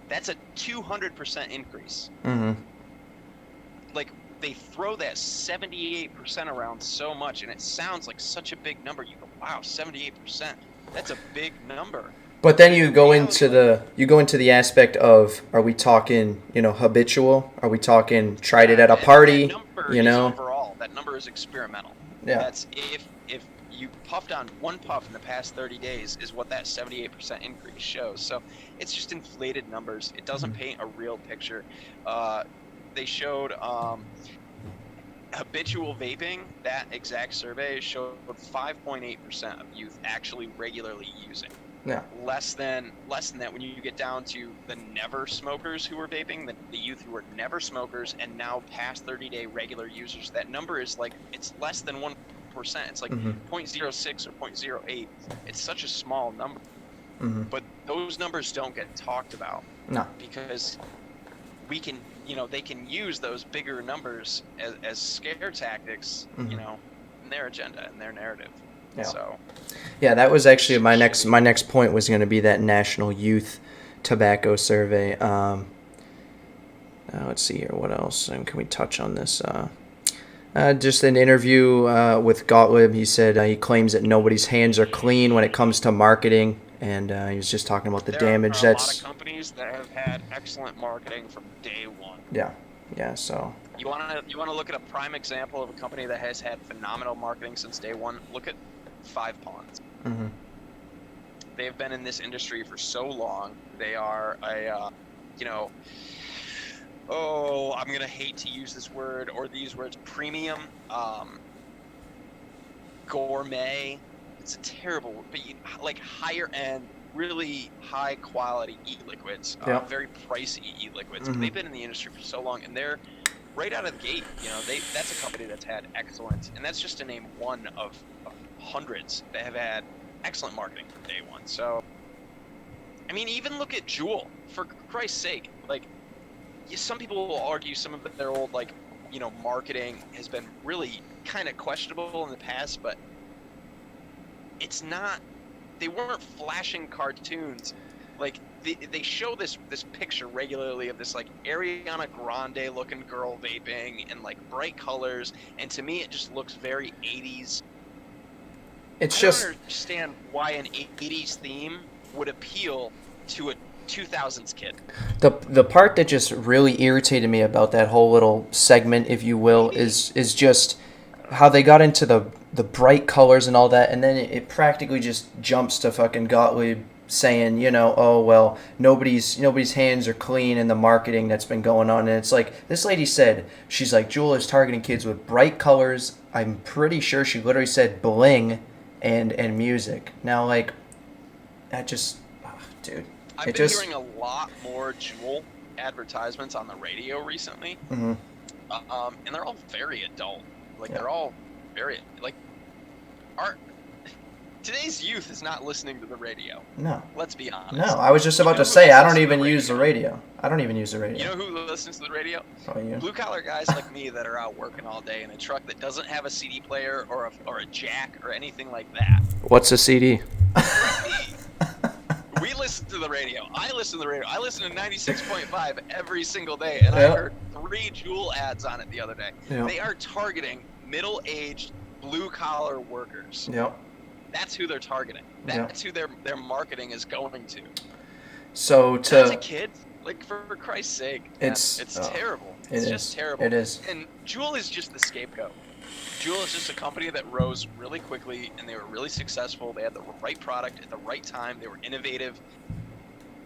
that's a 200% increase. Mm-hmm. Like, they throw that 78% around so much, and it sounds like such a big number. You go, wow, 78%. That's a big number. But then you go into the aspect of, are we talking, habitual? Are we talking tried it at a party? Overall, that number is experimental. Yeah. That's if you puffed on one puff in the past 30 days is what that 78% increase shows. So it's just inflated numbers. It doesn't paint a real picture. They showed habitual vaping, that exact survey showed 5.8% of youth actually regularly using. Yeah. Less than that when you get down to the never smokers who were vaping, the youth who were never smokers and now past 30-day regular users. That number is like, it's less than 1%. It's like 0.06 or 0.08. It's such a small number. Mm-hmm. But those numbers don't get talked about. No. Because we can, they can use those bigger numbers as scare tactics, in their agenda and their narrative. Yeah. So. Yeah, that was actually my next point was going to be that National Youth Tobacco Survey. Let's see here, what else can we touch on this? Just an interview with Gottlieb. He said he claims that nobody's hands are clean when it comes to marketing and he was just talking about the There damage are a that's. lot of companies that have had excellent marketing from day one. Yeah. So. You wanna look at a prime example of a company that has had phenomenal marketing since day one? Look at Five Ponds. Mm-hmm. They've been in this industry for so long. They are a, I'm gonna hate to use this word or these words, premium, gourmet. It's a terrible, but like higher end, really high quality e-liquids, Yep. very pricey e-liquids. Mm-hmm. But they've been in the industry for so long, and they're right out of the gate. That's a company that's had excellent, and that's just to name one of hundreds that have had excellent marketing from day one. So, I mean, even look at Juul, for Christ's sake. Like, some people will argue some of their old, marketing has been really kind of questionable in the past, but it's not. They weren't flashing cartoons. Like, they show this picture regularly of this, like, Ariana Grande looking girl vaping and, like, bright colors, and to me it just looks very 80s. I don't understand why an 80s theme would appeal to a 2000s kid. The part that just really irritated me about that whole little segment, if you will, is just how they got into the bright colors and all that, and then it practically just jumps to fucking Gottlieb saying, oh well, nobody's hands are clean in the marketing that's been going on, and it's like this lady said, she's like, Juul is targeting kids with bright colors. I'm pretty sure she literally said bling and music. Now, like, that just, dude. I've been hearing a lot more Juul advertisements on the radio recently, mm-hmm. And they're all very adult. Like, yeah. They're all very, like, today's youth is not listening to the radio. No. Let's be honest. No, I was just about to say, I don't even use the radio. I don't even use the radio. You know who listens to the radio? Probably you. Blue-collar guys like me that are out working all day in a truck that doesn't have a CD player or a jack or anything like that. What's a CD? We listen to the radio. I listen to the radio. I listen to 96.5 every single day, and I heard 3 Juul ads on it the other day. Yep. They are targeting middle-aged blue-collar workers. Yep. That's who they're targeting. That's who their marketing is going to. So as a kid, like, for Christ's sake, it's terrible. It's just terrible. It is. And Juul is just the scapegoat. Juul is just a company that rose really quickly, and they were really successful. They had the right product at the right time. They were innovative.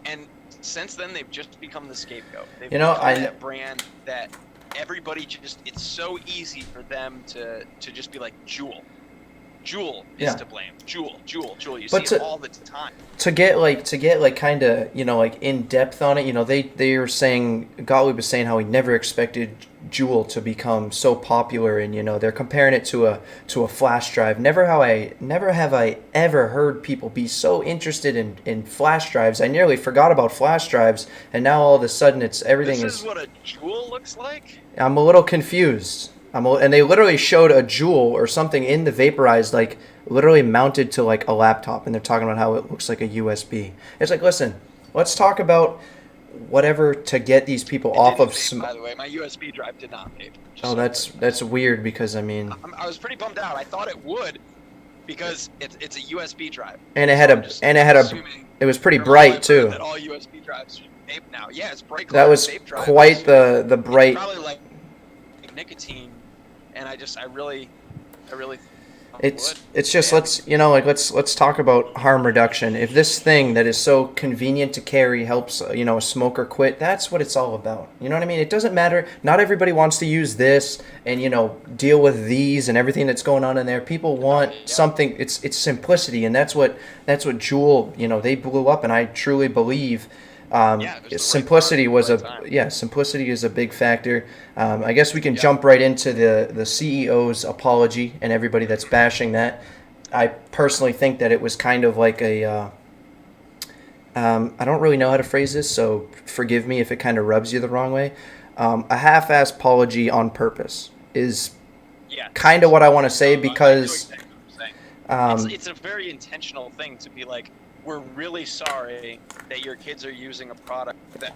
And since then, they've just become the scapegoat. They've become that brand that everybody it's so easy for them to just be like, Juul. Juul is to blame. Juul. You see it all the time. To get kind of, like, in depth on it, they were saying, Gottlieb was saying how he never expected Juul to become so popular, and they're comparing it to a flash drive. Never have I ever heard people be so interested in flash drives. I nearly forgot about flash drives, and now all of a sudden everything is. This is what a Juul looks like? I'm a little confused. And they literally showed a Juul or something in the Vaporized, like, literally mounted to, like, a laptop, and they're talking about how it looks like a USB. It's like, listen, let's talk about whatever to get these people off of. By the way, my USB drive did not vape. Oh, that's weird, because I mean, I was pretty bummed out. I thought it would, because it's a USB drive. And it was pretty bright too. That all USB drives should vape now. Yeah, it's bright. That was quite the bright. It's probably like nicotine. And I really it's just let's talk about harm reduction. If this thing that is so convenient to carry helps a smoker quit, that's what it's all about. You know what I mean? It doesn't matter. Not everybody wants to use this and deal with these and everything that's going on in there. People want something. It's simplicity, and that's what Juul they blew up, and I truly believe. Simplicity simplicity is a big factor. I guess we can jump right into the CEO's apology and everybody that's bashing that. I personally think that it was kind of like I don't really know how to phrase this, so forgive me if it kind of rubs you the wrong way. A half-ass apology on purpose is kind of what I want to say, because it's a very intentional thing to be like, we're really sorry that your kids are using a product that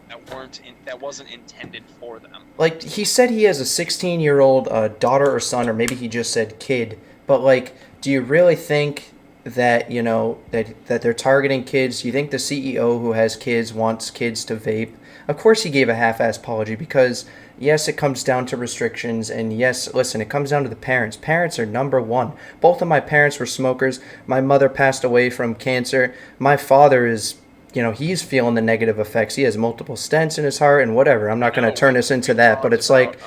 wasn't intended for them. Like, he said he has a 16-year-old daughter or son, or maybe he just said kid. But, like, do you really think that, you know, that they're targeting kids. You think the CEO who has kids wants kids to vape? Of course he gave a half-ass apology because yes, it comes down to restrictions, and yes, listen, it comes down to the parents. Parents are number one. Both of my parents were smokers. My mother passed away from cancer. My father is, you know, he's feeling the negative effects. He has multiple stents in his heart and whatever. I'm not going to turn this into that, but it's like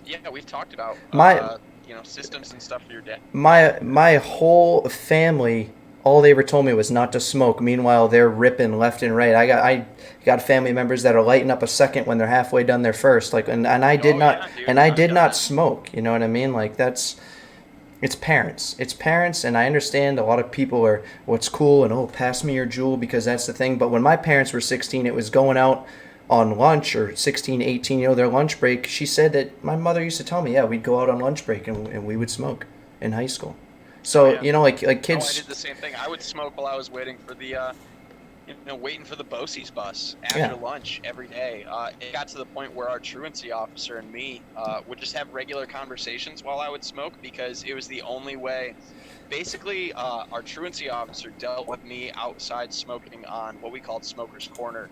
yeah, we've talked about my systems and stuff for your dad. my whole family, all they ever told me was not to smoke. Meanwhile, they're ripping left and right. I got family members that are lighting up a second when they're halfway done their first. Like, and I did not, yeah, dude, and I did not that. smoke. You know what I mean? Like that's. It's parents. It's parents, and I understand a lot of people are, what's cool, and oh, pass me your jewel because that's the thing. But when my parents were 16, it was going out on lunch, or 16, 18, you know, their lunch break. She said that my mother used to tell me, yeah, we'd go out on lunch break and we would smoke in high school. So, yeah. you know, like kids. I did the same thing. I would smoke while I was waiting for the, waiting for the BOCES bus after lunch every day. It got to the point where our truancy officer and me would just have regular conversations while I would smoke because it was the only way. Basically, our truancy officer dealt with me outside smoking on what we called Smoker's Corner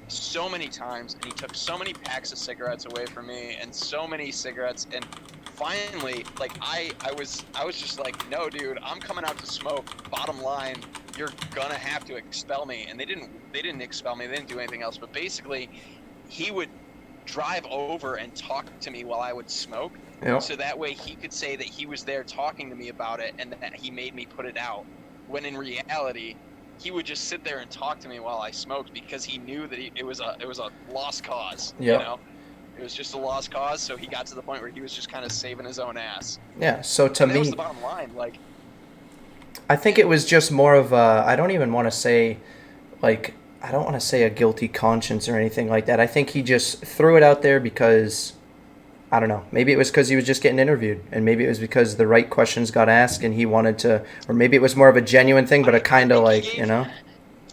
so many times, and he took so many packs of cigarettes away from me and so many cigarettes, and finally, like I was just like, no, dude, I'm coming out to smoke. Bottom line, you're gonna have to expel me. And they didn't expel me. They didn't do anything else. But basically, he would drive over and talk to me while I would smoke. Yep. So that way he could say that he was there talking to me about it and that he made me put it out. When in reality, he would just sit there and talk to me while I smoked because he knew that it was a lost cause. Yep. You know? It was just a lost cause, so he got to the point where he was just kind of saving his own ass. Yeah, so to me, that was the bottom line. Like, I think it was just more of a, I don't even want to say, like, I don't want to say a guilty conscience or anything like that. I think he just threw it out there because, I don't know, maybe it was because he was just getting interviewed, and maybe it was because the right questions got asked and he wanted to, or maybe it was more of a genuine thing, but a kind of like, you know?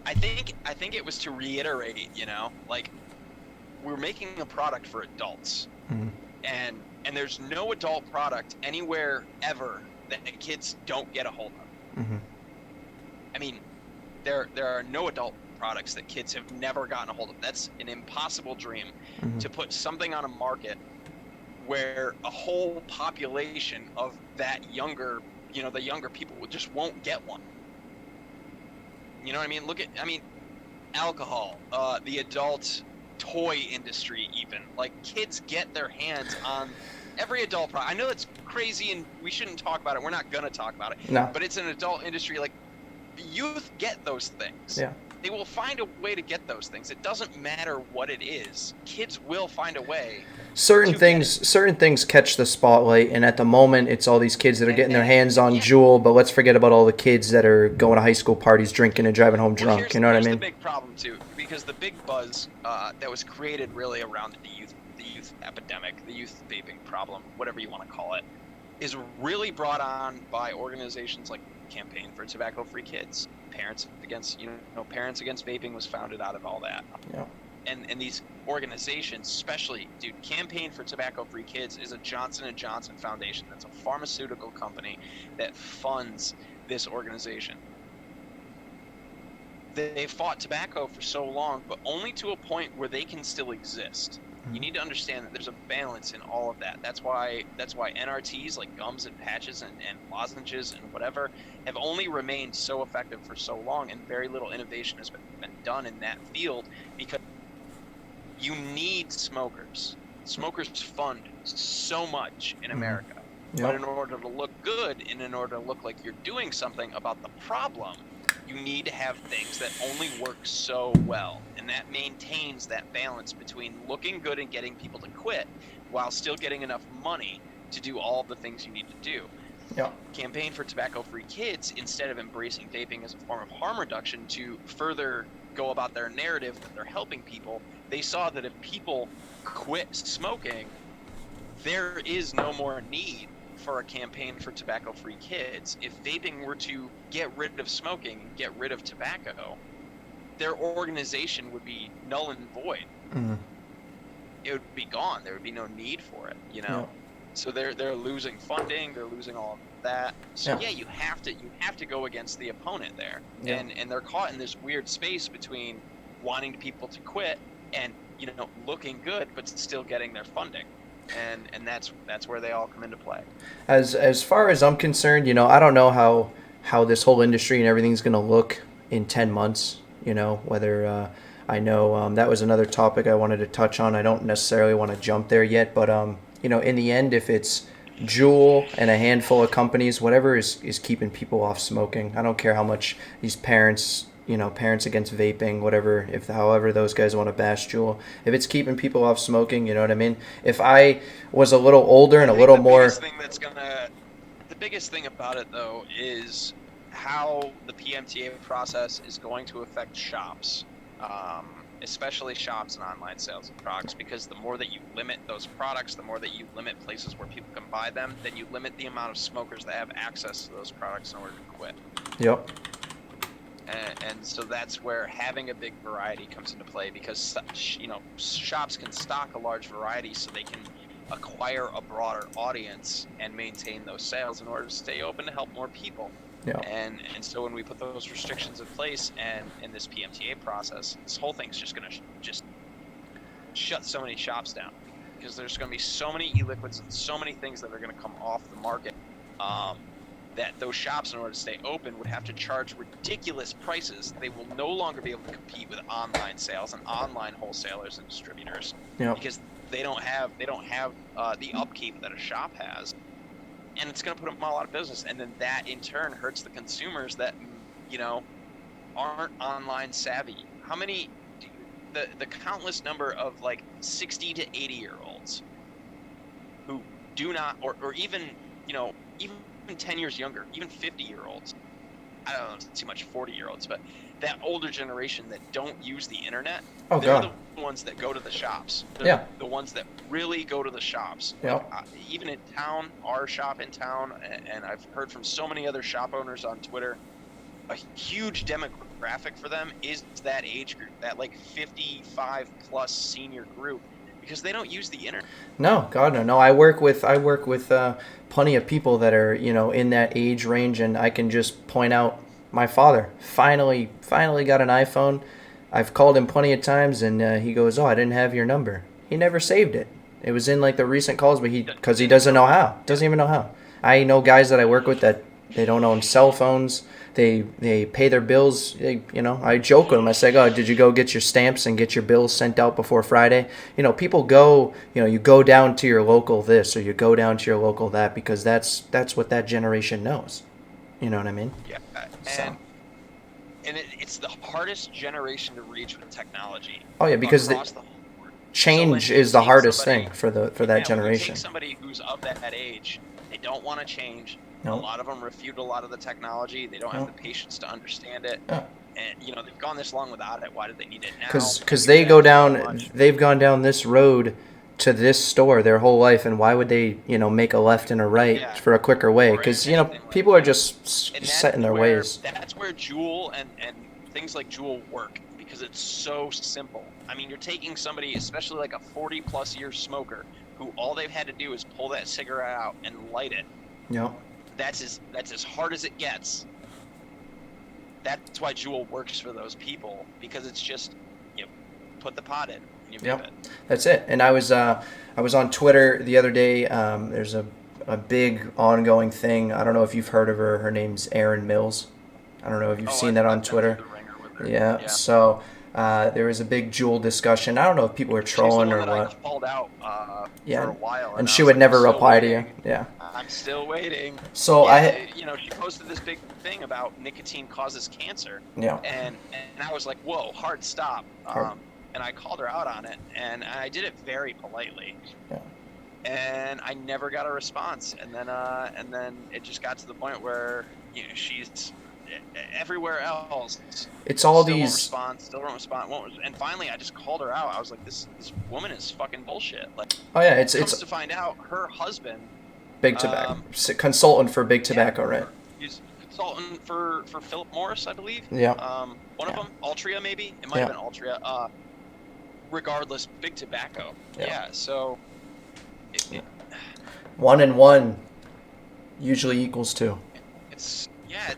I think it was to reiterate, you know, like, we're making a product for adults, and there's no adult product anywhere ever that kids don't get a hold of. I mean, there are no adult products that kids have never gotten a hold of. That's an impossible dream to put something on a market where a whole population of that younger, you know, the younger people just won't get one. You know what I mean? Alcohol, the adult toy industry, even like kids get their hands on every adult product. I know that's crazy and we shouldn't talk about it. We're not gonna talk about it. No. But it's an adult industry. Like, youth get those things. Yeah. They will find a way to get those things. It doesn't matter what it is. Kids will find a way. Certain things catch the spotlight, and at the moment, it's all these kids that are getting their hands on Juul. But let's forget about all the kids that are going to high school parties, drinking and driving home drunk. You know what I mean? Here's the big problem too, because the big buzz that was created really around the youth epidemic, the youth vaping problem, whatever you want to call it, is really brought on by organizations like Campaign for Tobacco-Free Kids. Parents Against Vaping was founded out of all that. Yeah. And these organizations, especially, dude, Campaign for Tobacco-Free Kids is a Johnson & Johnson Foundation. That's a pharmaceutical company that funds this organization. They fought tobacco for so long, but only to a point where they can still exist. You need to understand that there's a balance in all of that. That's why NRTs, like gums and patches and lozenges and whatever, have only remained so effective for so long, and very little innovation has been done in that field because you need smokers. Smokers fund so much in America. But in order to look good and in order to look like you're doing something about the problem, you need to have things that only work so well. And that maintains that balance between looking good and getting people to quit while still getting enough money to do all the things you need to do. Yeah. Campaign for Tobacco-Free Kids, instead of embracing vaping as a form of harm reduction to further go about their narrative that they're helping people, they saw that if people quit smoking, there is no more need for a campaign for tobacco-free kids. If vaping were to get rid of smoking and get rid of tobacco, their organization would be null and void. It would be gone. There would be no need for it, you know? So they're losing funding, they're losing all of that. So Yeah. you have to go against the opponent there. Yeah. And they're caught in this weird space between wanting people to quit and looking good but still getting their funding. And that's where they all come into play. As far as I'm concerned, I don't know how this whole industry and everything's going to look in 10 months, whether I know that was another topic I wanted to touch on. I don't necessarily want to jump there yet, but in the end, if it's Juul and a handful of companies, whatever is keeping people off smoking. I don't care how much these parents, parents against vaping, whatever, if however those guys want to bash Juul, if it's keeping people off smoking, you know what I mean? If I was a little older and a little more. The biggest thing about it, though, is how the PMTA process is going to affect shops, especially shops and online sales of products, because the more that you limit those products, the more that you limit places where people can buy them, then you limit the amount of smokers that have access to those products in order to quit. Yep. And so that's where having a big variety comes into play, because shops can stock a large variety so they can acquire a broader audience and maintain those sales in order to stay open to help more people. Yeah. And so when we put those restrictions in place and in this PMTA process, this whole thing's just going to just shut so many shops down, because there's going to be so many e-liquids and so many things that are going to come off the market that those shops, in order to stay open, would have to charge ridiculous prices. They will no longer be able to compete with online sales and online wholesalers and distributors, because they don't have the upkeep that a shop has, and it's going to put them all out of business. And then that in turn hurts the consumers that aren't online savvy. How many the countless number of like 60 to 80 year olds who do not, or even even 10 years younger, even 50-year-olds. I don't know, it's too much 40-year-olds, but that older generation that don't use the internet, they're the ones that go to the shops. They're the ones that really go to the shops. Yeah. Like, even in town, our shop in town, and I've heard from so many other shop owners on Twitter, a huge demographic for them is that age group, that like 55 plus senior group, because they don't use the internet. No, God, no. I work with plenty of people that are in that age range, and I can just point out my father finally got an iPhone. I've called him plenty of times, and he goes, "Oh, I didn't have your number." He never saved it. It was in like the recent calls, but because he doesn't know how. Doesn't even know how. I know guys that I work with that they don't own cell phones. They pay their bills. I joke with them. I say, "Oh, did you go get your stamps and get your bills sent out before Friday?" People go. You go down to your local this or you go down to your local that, because that's what that generation knows. You know what I mean? Yeah. So. And it's the hardest generation to reach with technology. Oh yeah, because change is the hardest thing for that generation. When you take somebody who's of that age, they don't want to change. No. A lot of them refute a lot of the technology. They don't have the patience to understand it. Yeah. And they've gone this long without it. Why do they need it now? Because they've gone down this road to this store their whole life, and why would they make a left and a right for a quicker way? Because people are just set in their ways. That's where Juul and things like Juul work, because it's so simple. I mean, you're taking somebody, especially like a 40 plus year smoker, who all they've had to do is pull that cigarette out and light it. Yeah. That's as hard as it gets. That's why Juul works for those people, because it's just put the pot in and you vape it. That's it. And I was on Twitter the other day. There's a big ongoing thing. I don't know if you've heard of her. Her name's Erin Mills. I don't know if you've seen that on Twitter. Yeah. So there was a big Juul discussion. I don't know if people were trolling or what. I called out for a while, and she would never reply to you. Yeah. I'm still waiting. So she posted this big thing about nicotine causes cancer. Yeah. And I was like, whoa, hard stop. And I called her out on it, and I did it very politely. Yeah. And I never got a response. And then it just got to the point where she's everywhere else. It's all still these. Still don't respond. And finally, I just called her out. I was like, "This woman is fucking bullshit." Like, it's to find out, her husband, Big Tobacco, consultant for Big Tobacco, right? He's consultant for Philip Morris, I believe. Yeah. One of them, Altria, maybe. It might have been Altria. Regardless, Big Tobacco. Yeah. So. 1 and 1 usually equals 2. It's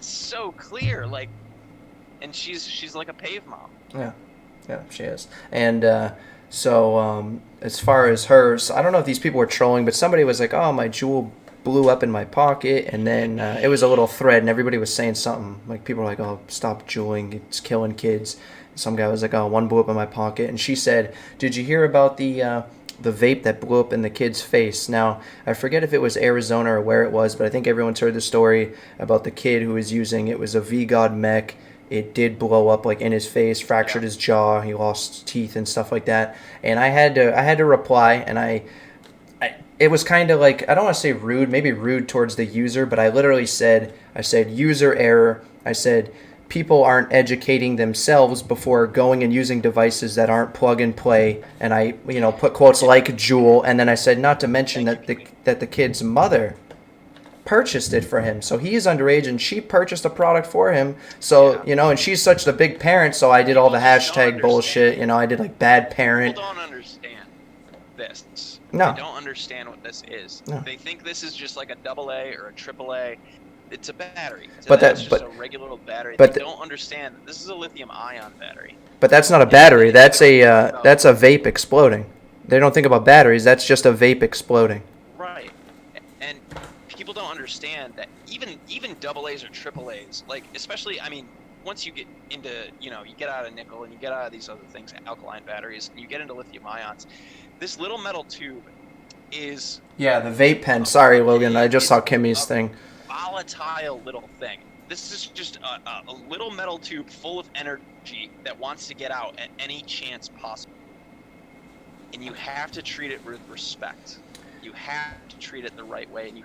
so clear. Like, and she's like a pave mom. Yeah, yeah, she is. And so as far as hers, I don't know if these people were trolling, but somebody was like, "Oh, my jewel blew up in my pocket," and then it was a little thread, and everybody was saying something. Like people were like, "Oh, stop jeweling, it's killing kids." Some guy was like, "Oh, one blew up in my pocket," and she said, "Did you hear about the vape that blew up in the kid's face?" Now, I forget if it was Arizona or where it was, but I think everyone's heard the story about the kid who was using it was a V-God mech. It did blow up like in his face, fractured his jaw, he lost teeth and stuff like that. And I had to reply, and it was kind of like, I don't want to say rude, maybe rude towards the user, but I literally said, user error. I said people aren't educating themselves before going and using devices that aren't plug and play, and I put quotes like Juul, and then I said not to mention that the kid's mother purchased it for him, so he is underage and she purchased a product for him, so and she's such the big parent, so I did all the hashtag bullshit, I did like bad parent. People don't understand this. No. They don't understand what this is. No. They think this is just like a AA or a AAA. It's a battery. So but that's just a regular old battery. But they don't understand that this is a lithium-ion battery. But that's not a battery. That's a vape exploding. They don't think about batteries. That's just a vape exploding. Right. And people don't understand that even AA's or AAA's, like especially, I mean, once you get into, you get out of nickel and you get out of these other things, alkaline batteries, and you get into lithium ions, this little metal tube is... Yeah, the vape pen. Sorry, Logan. I just saw Kimmy's thing. Volatile little thing. This is just a little metal tube full of energy that wants to get out at any chance possible. And you have to treat it with respect. You have to treat it the right way, and you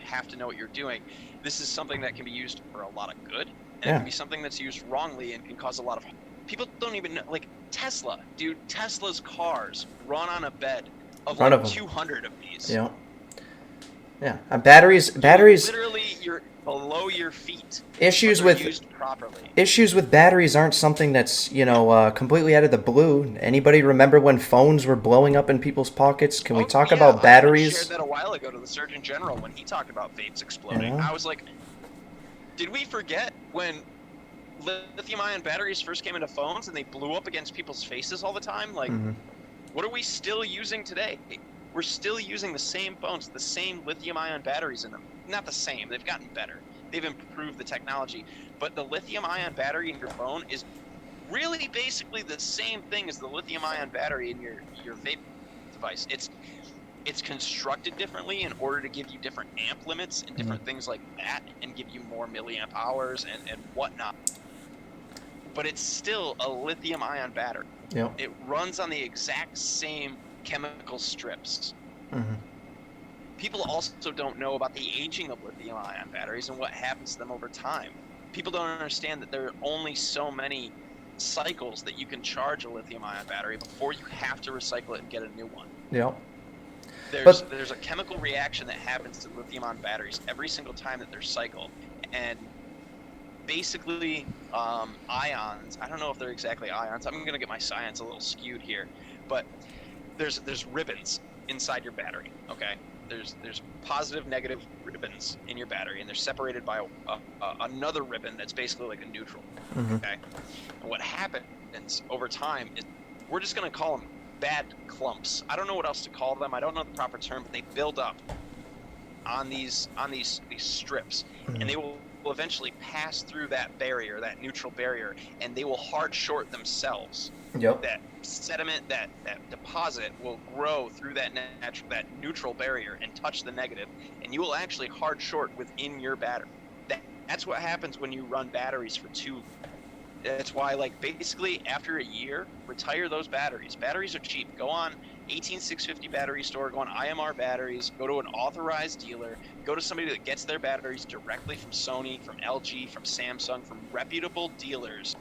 have to know what you're doing. This is something that can be used for a lot of good, and it can be something that's used wrongly and can cause a lot of... People don't even know, like Tesla, dude. Tesla's cars run on a bed of like 200 of these. Yeah. Yeah. Batteries. Literally, you're below your feet. Issues used properly. Issues with batteries aren't something that's completely out of the blue. Anybody remember when phones were blowing up in people's pockets? Can we talk about batteries? I shared that a while ago to the Surgeon General when he talked about vapes exploding. I was like, did we forget when lithium-ion batteries first came into phones and they blew up against people's faces all the time? Like, what are we still using today? We're still using the same phones, the same lithium-ion batteries in them. Not the same. They've gotten better. They've improved the technology. But the lithium-ion battery in your phone is really basically the same thing as the lithium-ion battery in your vape device. It's constructed differently in order to give you different amp limits and different things like that, and give you more milliamp hours and whatnot. But it's still a lithium-ion battery. Yep. It runs on the exact same chemical strips. People also don't know about the aging of lithium-ion batteries and what happens to them over time. People don't understand that there are only so many cycles that you can charge a lithium-ion battery before you have to recycle it and get a new one. Yep. There's a chemical reaction that happens to lithium-ion batteries every single time that they're cycled, and basically ions, I don't know if they're exactly ions, I'm going to get my science a little skewed here, but there's ribbons inside your battery, okay? There's positive, negative ribbons in your battery, and they're separated by another ribbon that's basically like a neutral, okay? And what happens over time is, we're just going to call them bad clumps. I don't know what else to call them. I don't know the proper term, but they build up on these strips, and they will eventually pass through that barrier, that neutral barrier, and they will hard short themselves. Yep. That sediment, that deposit will grow through that neutral barrier and touch the negative, and you will actually hard short within your battery. That's what happens when you run batteries for too. That's why, like, basically after a year, retire those batteries. Batteries are cheap. Go on 18650 battery store, go on IMR batteries, go to an authorized dealer, go to somebody that gets their batteries directly from Sony, from LG, from Samsung, from reputable dealers.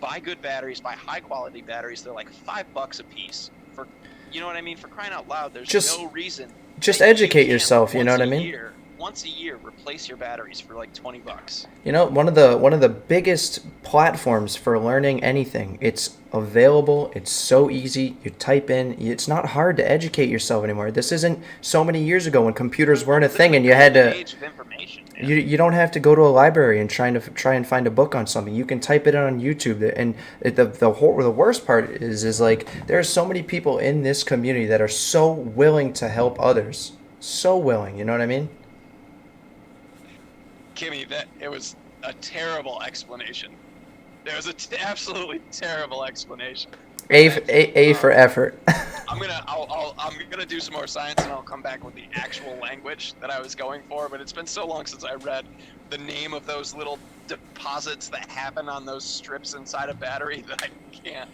Buy good batteries, buy high quality batteries. They're like $5 a piece. For, you know what I mean? For crying out loud, there's no reason. Just educate yourself, you know what I mean? once a year, replace your batteries for like $20. You know, one of the biggest platforms for learning anything. It's available. It's so easy. You type in. It's not hard to educate yourself anymore. This isn't so many years ago when computers weren't a thing and you had to. Age of information, man. You don't have to go to a library and try and find a book on something. You can type it on YouTube. And the worst part is like there are so many people in this community that are so willing to help others. So willing. You know what I mean? Kimmy, it was a terrible explanation. There was absolutely terrible explanation. A for effort. I'm gonna do some more science and I'll come back with the actual language that I was going for. But it's been so long since I read the name of those little deposits that happen on those strips inside a battery that I can't.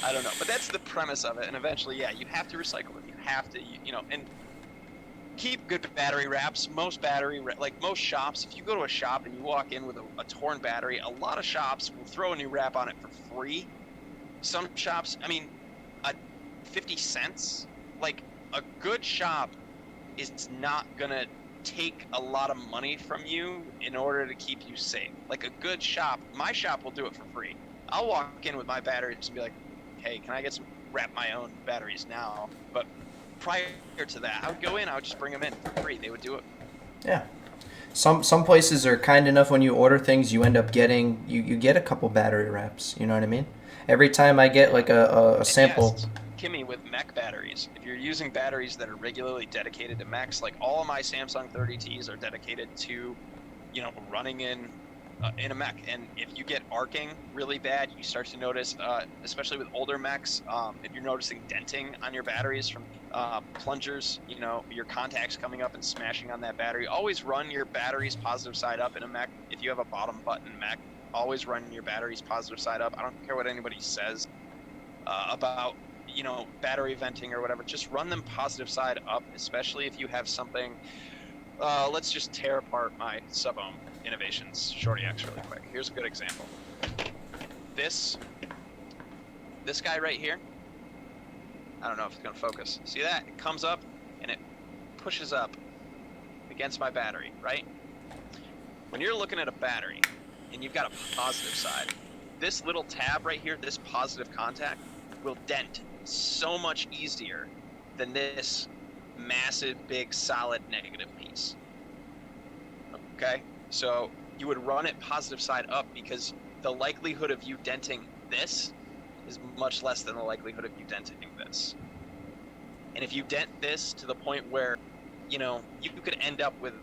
I don't know. But that's the premise of it. And eventually, yeah, you have to recycle it. You have to, and keep good battery wraps. Most shops, if you go to a shop and you walk in with a torn battery, a lot of shops will throw a new wrap on it for free. Some shops, 50 cents. Like, a good shop is not gonna take a lot of money from you in order to keep you safe. Like, a good shop, my shop will do it for free. I'll walk in with my batteries and be like, hey, can I wrap my own batteries now? But prior to that, I would go in, I would just bring them in for free. They would do it. Yeah. Some places are kind enough when you order things, you end up getting, you get a couple battery wraps. You know what I mean? Every time I get like a sample. Yes, Kimmy, with mech batteries, if you're using batteries that are regularly dedicated to mechs, like all of my Samsung 30Ts are dedicated to, running in a mech. And if you get arcing really bad, you start to notice, especially with older mechs, if you're noticing denting on your batteries from plungers, your contacts coming up and smashing on that battery. Always run your batteries positive side up in a mech. If you have a bottom button mech, always run your batteries positive side up. I don't care what anybody says about battery venting or whatever. Just run them positive side up, especially if you have something. Let's just tear apart my sub-ohm innovations Shorty X really quick. Here's a good example. This guy right here, I don't know if it's gonna focus. See that? It comes up and it pushes up against my battery, right? When you're looking at a battery and you've got a positive side, this little tab right here, this positive contact, will dent so much easier than this massive, big, solid negative piece. Okay? So you would run it positive side up because the likelihood of you denting this is much less than the likelihood of you denting this. And if you dent this to the point where, you could end up with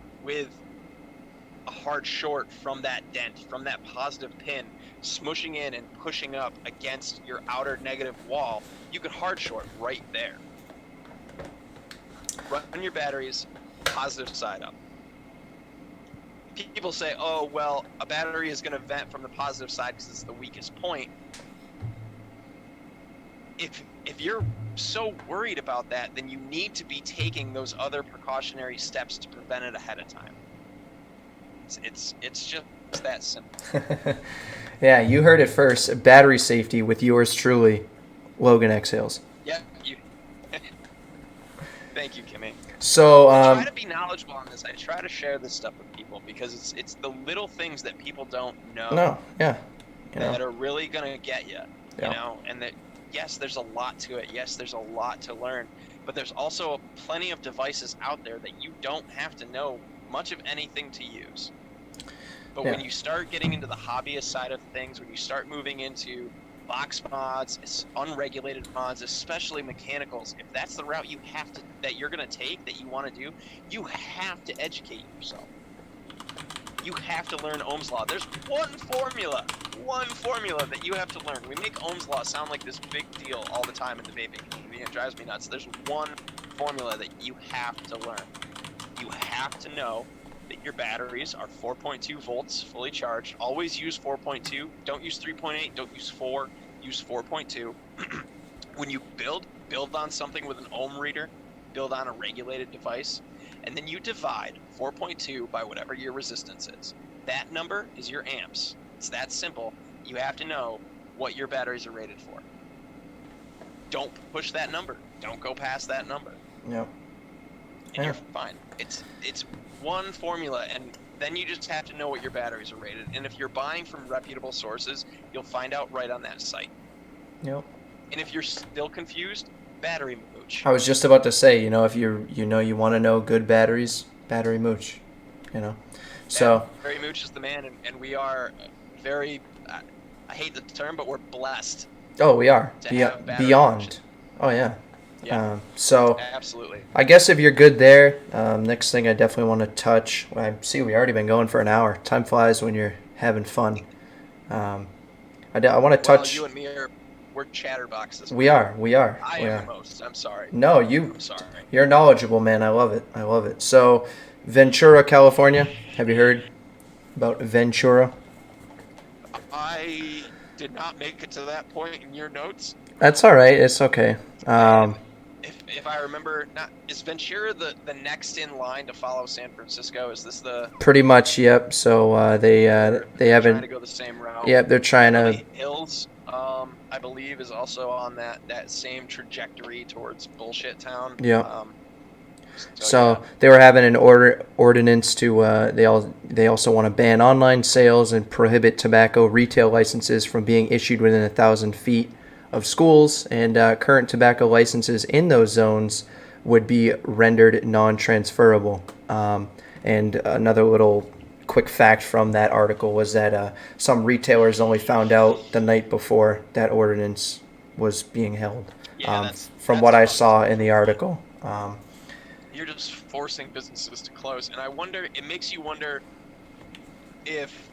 a hard short from that dent, from that positive pin, smushing in and pushing up against your outer negative wall, you could hard short right there. Run your batteries positive side up. People say, oh, well, a battery is going to vent from the positive side because it's the weakest point. If you're so worried about that, then you need to be taking those other precautionary steps to prevent it ahead of time. It's just that simple. Yeah, you heard it first. Battery safety with yours truly, Logan Exhales. Yeah, thank you, Kimmy. So I try to be knowledgeable on this. I try to share this stuff with people because it's the little things that people don't know. No, yeah, that are really gonna get you. Yeah. And that yes, there's a lot to it. Yes, there's a lot to learn, but there's also plenty of devices out there that you don't have to know much of anything to use. But when you start getting into the hobbyist side of things, when you start moving into box mods, unregulated mods, especially mechanicals, if that's the route that you're going to take, that you want to do, you have to educate yourself. You have to learn Ohm's law. There's one formula that you have to learn. We make Ohm's law sound like this big deal all the time in the vaping community. It drives me nuts. There's one formula that you have to learn. You have to know that your batteries are 4.2 volts fully charged. Always use 4.2. Don't use 3.8. Don't use 4. Use 4.2. When you build on something with an ohm reader, build on a regulated device, and then you divide 4.2 by whatever your resistance is. That number is your amps. It's that simple. You have to know what your batteries are rated for. Don't push that number. Don't go past that number. Yep. And you're fine. It's one formula, and then you just have to know what your batteries are rated. And if you're buying from reputable sources, you'll find out right on that site. Yep. And if you're still confused, battery mooch. I was just about to say, if you want to know good batteries, battery mooch, you know. So Battery mooch is the man, and we are very, I hate the term, but we're blessed. we are to have battery beyond. mooch. Oh yeah. Yeah. So Absolutely. I guess if you're good there, next thing I definitely want to touch. I see we already been going for an hour. Time flies when you're having fun. I want to touch. You and me we're chatterboxes. We are. I am the most. I'm sorry. No, I'm sorry. You're knowledgeable, man. I love it. So, Ventura, California. Have you heard about Ventura? I did not make it to that point in your notes. That's all right. It's okay. If I remember, is Ventura the next in line to follow San Francisco? Is this the pretty much? Yep. So they haven't trying to go the same route? Yep, they're trying to. Hills, I believe, is also on that same trajectory towards bullshit town. Yeah. So they were having an ordinance to. They also want to ban online sales and prohibit tobacco retail licenses from being issued within 1,000 feet of schools, and current tobacco licenses in those zones would be rendered non-transferable. And another little quick fact from that article was that some retailers only found out the night before that ordinance was being held. From what I saw in the article. You're just forcing businesses to close, and it makes you wonder if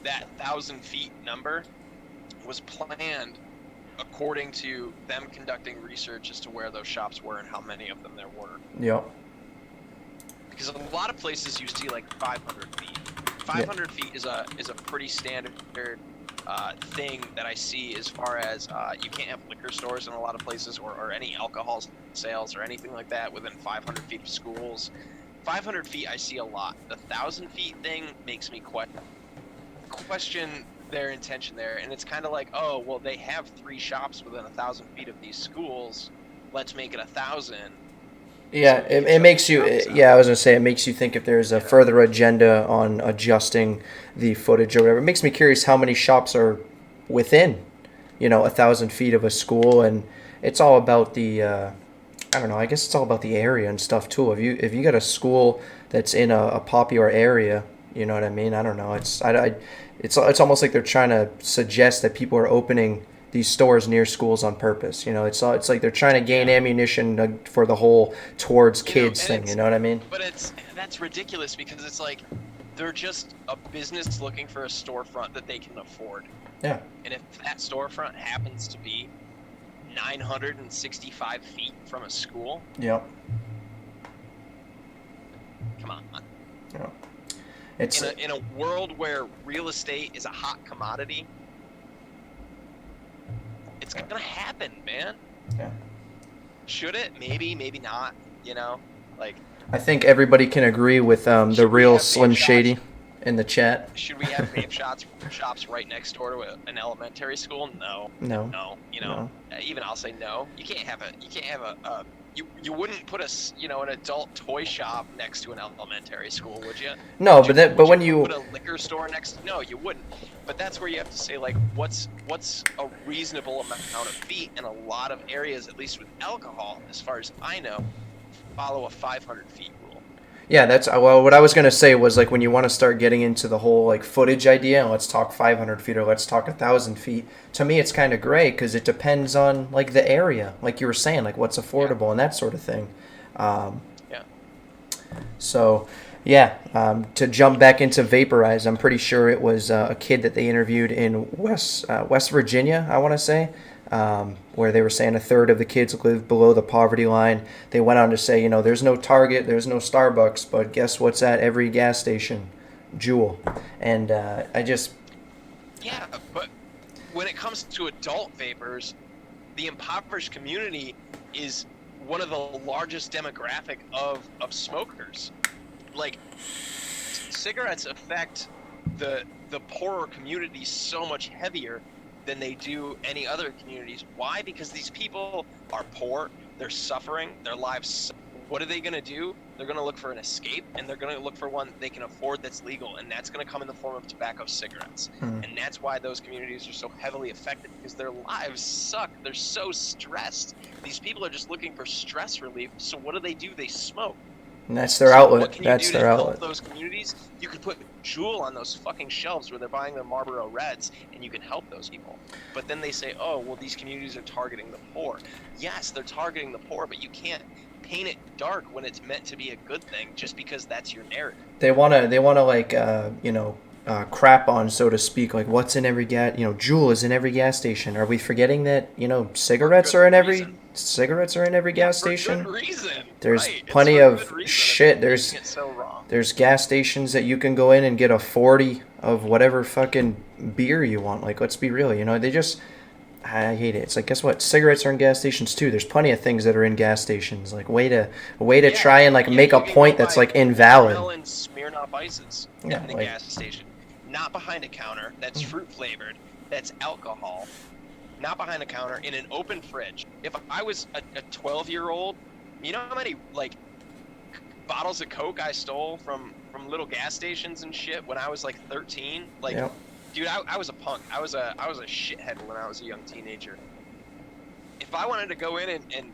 that 1,000 feet number was planned according to them conducting research as to where those shops were and how many of them there were. Yep. Because a lot of places you see like 500 feet. 500 feet is a pretty standard thing that I see as far as you can't have liquor stores in a lot of places or any alcohol sales or anything like that within 500 feet of schools. 500 feet I see a lot. The 1,000 feet thing makes me question their intention there, and it's kind of like, oh well, they have 3 shops within 1,000 feet of these schools, let's make it 1,000. Yeah, it makes you. I was gonna say it makes you think if there's a further agenda on adjusting the footage or whatever. It makes me curious how many shops are within, 1,000 feet of a school, and it's all about the. I don't know. I guess it's all about the area and stuff too. If you got a school that's in a popular area, you know what I mean. I don't know. It's almost like they're trying to suggest that people are opening these stores near schools on purpose. It's like they're trying to gain ammunition for the whole towards kids thing. You know what I mean? But that's ridiculous because it's like they're just a business looking for a storefront that they can afford. Yeah. And if that storefront happens to be 965 feet from a school. Yep. Come on. Yeah. It's in a world where real estate is a hot commodity. It's gonna happen, man. Yeah. Should it? Maybe not. I think everybody can agree with the real Slim Shady in the chat. Should we have vape shops right next door to an elementary school? No. No. Even I'll say no. You can't have a. You wouldn't put an adult toy shop next to an elementary school, would you? No, but when you put a liquor store next, no, you wouldn't. But that's where you have to say like, what's a reasonable amount of feet, and a lot of areas, at least with alcohol, as far as I know, follow a 500 feet rule. Yeah, what I was gonna say was like when you want to start getting into the whole like footage idea, and let's talk 500 feet or let's talk 1,000 feet. To me, it's kind of gray because it depends on like the area, like you were saying, like what's affordable and that sort of thing. So, to jump back into Vaporized, I'm pretty sure it was a kid that they interviewed in West Virginia, I want to say. Where they were saying 1/3 of the kids live below the poverty line. They went on to say, there's no Target, there's no Starbucks, but guess what's at every gas station? Jewel. And Yeah, but when it comes to adult vapors, the impoverished community is one of the largest demographic of smokers. Like, cigarettes affect the poorer communities so much heavier than they do any other communities. Why? Because these people are poor, they're suffering, their lives suck what are they going to do? They're going to look for an escape, and they're going to look for one they can afford that's legal, and that's going to come in the form of tobacco cigarettes. And that's why those communities are so heavily affected, because their lives suck. They're so stressed. These people are just looking for stress relief, so what do? They smoke. And that's their So outlet. what can you That's do their to outlet. help those communities? You could put Juul on those fucking shelves where they're buying their Marlboro Reds, and you can help those people. But then they say, oh, well, these communities are targeting the poor. Yes, they're targeting the poor, but you can't paint it dark when it's meant to be a good thing just because that's your narrative. They wanna like crap on, so to speak, like what's in every gas. Juul is in every gas station. Are we forgetting that cigarettes are in every gas station? For good reason. There's right. plenty of shit. It's so wrong. There's gas stations that you can go in and get a 40 of whatever fucking beer you want. Like, let's be real. I hate it. It's like, guess what? Cigarettes are in gas stations too. There's plenty of things that are in gas stations. Like, way to try and make a point that's like invalid. And Smirnoff Ices in the gas station, not behind a counter. That's fruit flavored. That's alcohol. Not behind a counter in an open fridge. If I was a 12-year-old, you know how many bottles of Coke I stole from little gas stations and shit when I was 13? Dude, I was a punk. I was a shithead when I was a young teenager. If I wanted to go in and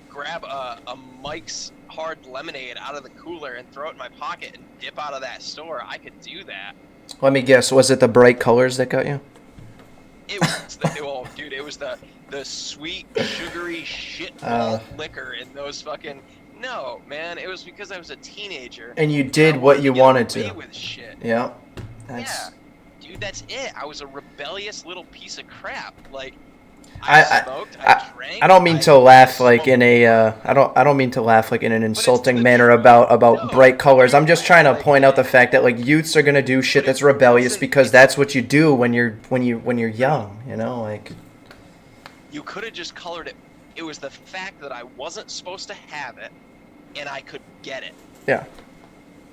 grab a Mike's Hard Lemonade out of the cooler and throw it in my pocket and dip out of that store, I could do that. Let me guess. Was it the bright colors that got you? It was dude, it was the sweet, sugary shitball liquor in those fucking. No, man, it was because I was a teenager. And you did what you wanted to. With shit. Yeah. Yeah. Dude, that's it. I was a rebellious little piece of crap. I smoked, I drank. I don't mean to laugh in an insulting manner about bright colors. I'm just trying to point out the fact that youths are gonna do shit that's rebellious because that's what you do when you're young. You could have just colored it. It was the fact that I wasn't supposed to have it, and I could get it. Yeah.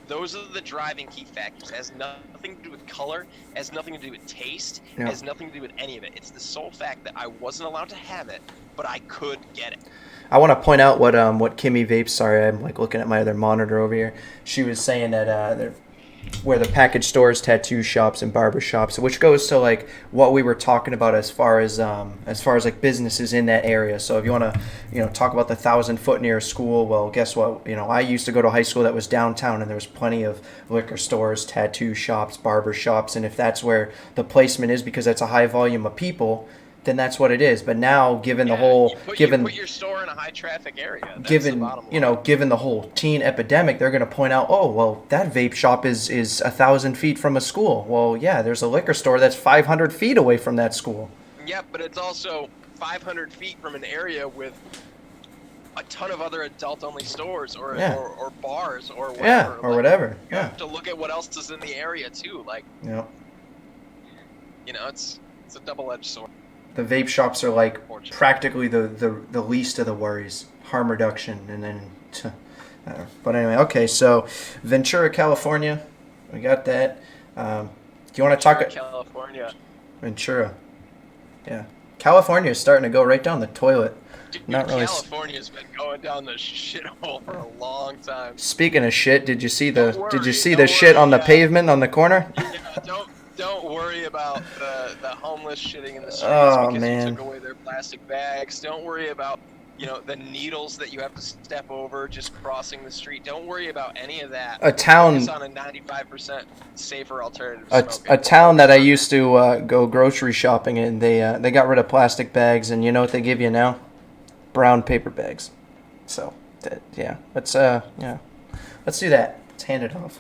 Those are the driving key factors. It has nothing to do with color. It has nothing to do with taste. It has nothing to do with any of it. It's the sole fact that I wasn't allowed to have it, but I could get it. I want to point out what Kimmy Vape. Sorry, I'm looking at my other monitor over here. She was saying that where the package stores, tattoo shops, and barber shops, which goes to what we were talking about as far as businesses in that area. So if you want to talk about the 1,000-foot near a school, well, guess what? I used to go to high school that was downtown, and there was plenty of liquor stores, tattoo shops, barber shops, and if that's where the placement is because that's a high volume of people, then that's what it is. But now, given the whole, you put your store in a high traffic area. That's given the bottom line. Given the whole teen epidemic, they're going to point out, oh well, that vape shop is 1,000 feet from a school. Well, yeah, there's a liquor store that's 500 feet away from that school. Yeah, but it's also 500 feet from an area with a ton of other adult-only stores or bars or whatever. Yeah, or whatever. You have to look at what else is in the area too. It's a double-edged sword. The vape shops are practically the least of the worries. Harm reduction, and then. But anyway, okay. So, Ventura, California, we got that. Do you want to talk? California. Ventura. Yeah, California is starting to go right down the toilet. Dude, Not really. California's been going down the shithole for a long time. Speaking of shit, did you see the shit on the pavement on the corner? Yeah, don't worry about the homeless shitting in the streets because you took away their plastic bags. Don't worry about the needles that you have to step over just crossing the street. Don't worry about any of that. A town Focus on a 95% safer alternative. A town that I used to go grocery shopping in. They got rid of plastic bags, and you know what they give you now? Brown paper bags. So let's do that. Let's hand it off.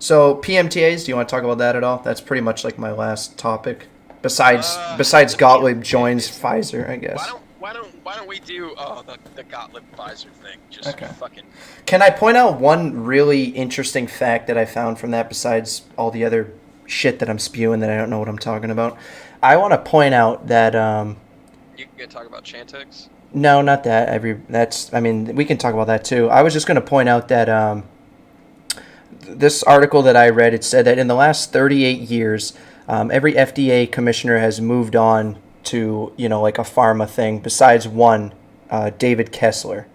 So PMTA'S, do you want to talk about that at all? That's pretty much my last topic. Besides Gottlieb joins Pfizer, I guess. Why don't we do the Gottlieb Pfizer thing? Just okay. Fucking. Can I point out one really interesting fact that I found from that besides all the other shit that I'm spewing that I don't know what I'm talking about? I want to point out that You gonna talk about Chantix? No, not that. We can talk about that too. I was just going to point out that this article that I read, it said that in the last 38 years, every FDA commissioner has moved on to, a pharma thing besides one, David Kessler.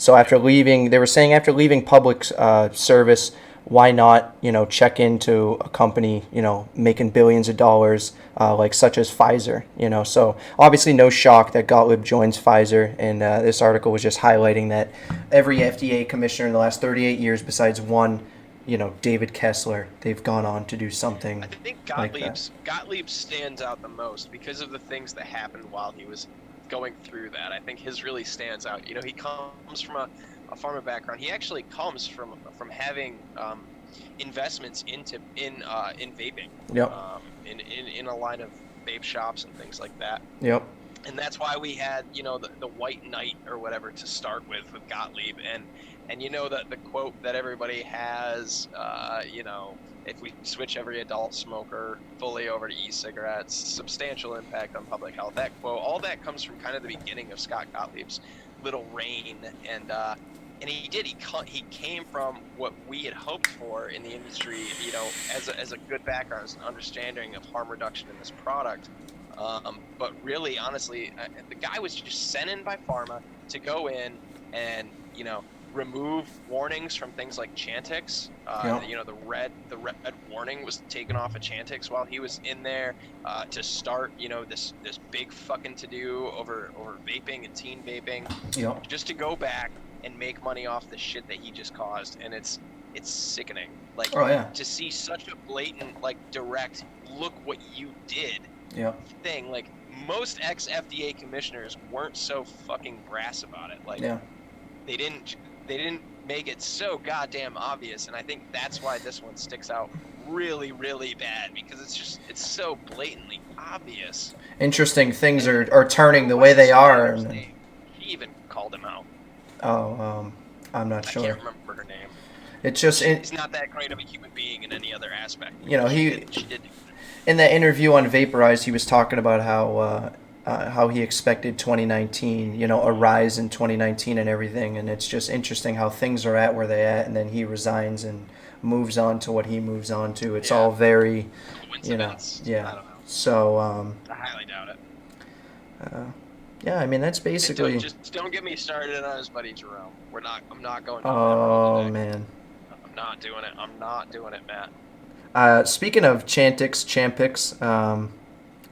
So after leaving, they were saying after leaving public service, why not, check into a company, making billions of dollars, like such as Pfizer, So obviously no shock that Gottlieb joins Pfizer, and this article was just highlighting that every FDA commissioner in the last 38 years, besides one, David Kessler, they've gone on to do something I think like that. Gottlieb stands out the most because of the things that happened while he was going through that. I think his really stands out. He comes from a pharma background. He actually comes from having investments in vaping, Yep. in a line of vape shops and things like that. Yep. And that's why we had the White Knight or whatever to start with Gottlieb, and the quote that everybody has, if we switch every adult smoker fully over to e-cigarettes, substantial impact on public health. That quote, all that comes from kind of the beginning of Scott Gottlieb's little reign, and he did. He came from what we had hoped for in the industry, as a good background, as an understanding of harm reduction in this product. But really, honestly, the guy was just sent in by pharma to go in and remove warnings from things like Chantix. The red warning was taken off of Chantix while he was in there, to start this big fucking to do over vaping and teen vaping. Yep. Just to go back and make money off the shit that he just caused, and it's sickening. Like, Oh, yeah. to see such a blatant, direct "look what you did" Yep. thing. Like, most ex-FDA commissioners weren't so fucking brass about it. Like, Yeah. they didn't make it so goddamn obvious, and I think that's why this one sticks out really, really bad, because it's so blatantly obvious. Interesting things are turning the way they are. He even called him out. Oh, I'm not sure. I can't remember her name. It's just He's not that great of a human being in any other aspect. he She did. in that interview on Vaporized, he was talking about how he expected 2019, a rise in 2019 and everything, and it's just interesting how things are at where they at, and then he resigns and moves on to what he moves on to. It's all very, coincidence. yeah. I don't know. So, I highly doubt it. yeah, I mean that's basically. Just don't get me started on his buddy Jerome. I'm not going. Oh man. I'm not doing it. I'm not doing it, Matt. Speaking of Champix,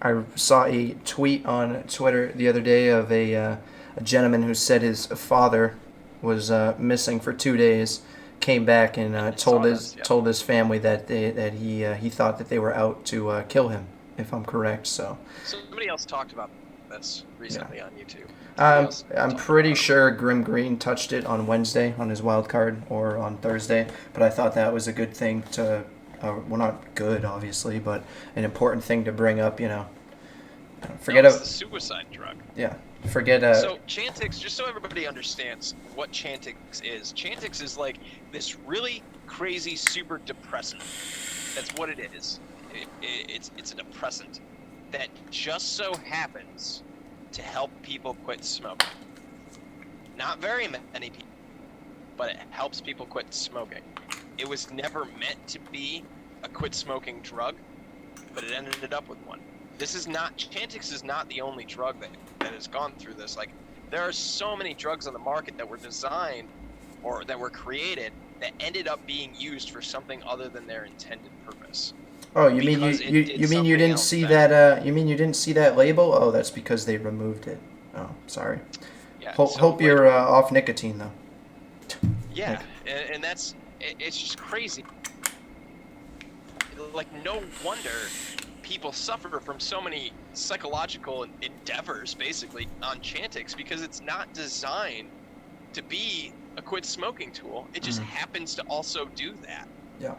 I saw a tweet on Twitter the other day of a gentleman who said his father was missing for 2 days, came back and told his family that he thought that they were out to kill him, if I'm correct. So somebody else talked about this recently on YouTube. I'm pretty sure Grim Green touched it on Wednesday on his wild card or on Thursday, but I thought that was a good thing to. Well, not good, obviously, but an important thing to bring up. Forget it's the suicide drug. Yeah, forget. So Chantix, just so everybody understands what Chantix is. Chantix is like this really crazy super depressant. That's what it is. It's a depressant that just so happens to help people quit smoking. Not very many people, but it helps people quit smoking. It was never meant to be a quit smoking drug, but it ended up with one. Chantix is not the only drug that has gone through this. Like, there are so many drugs on the market that were designed or that were created that ended up being used for something other than their intended purpose. Oh, you mean you didn't see that? You mean you didn't see that label? Oh, that's because they removed it. Oh, sorry. Yeah. Hope you're off nicotine though. Yeah, and it's just crazy. Like, no wonder people suffer from so many psychological endeavors, basically, on Chantix, because it's not designed to be a quit smoking tool. It just happens to also do that. Yeah.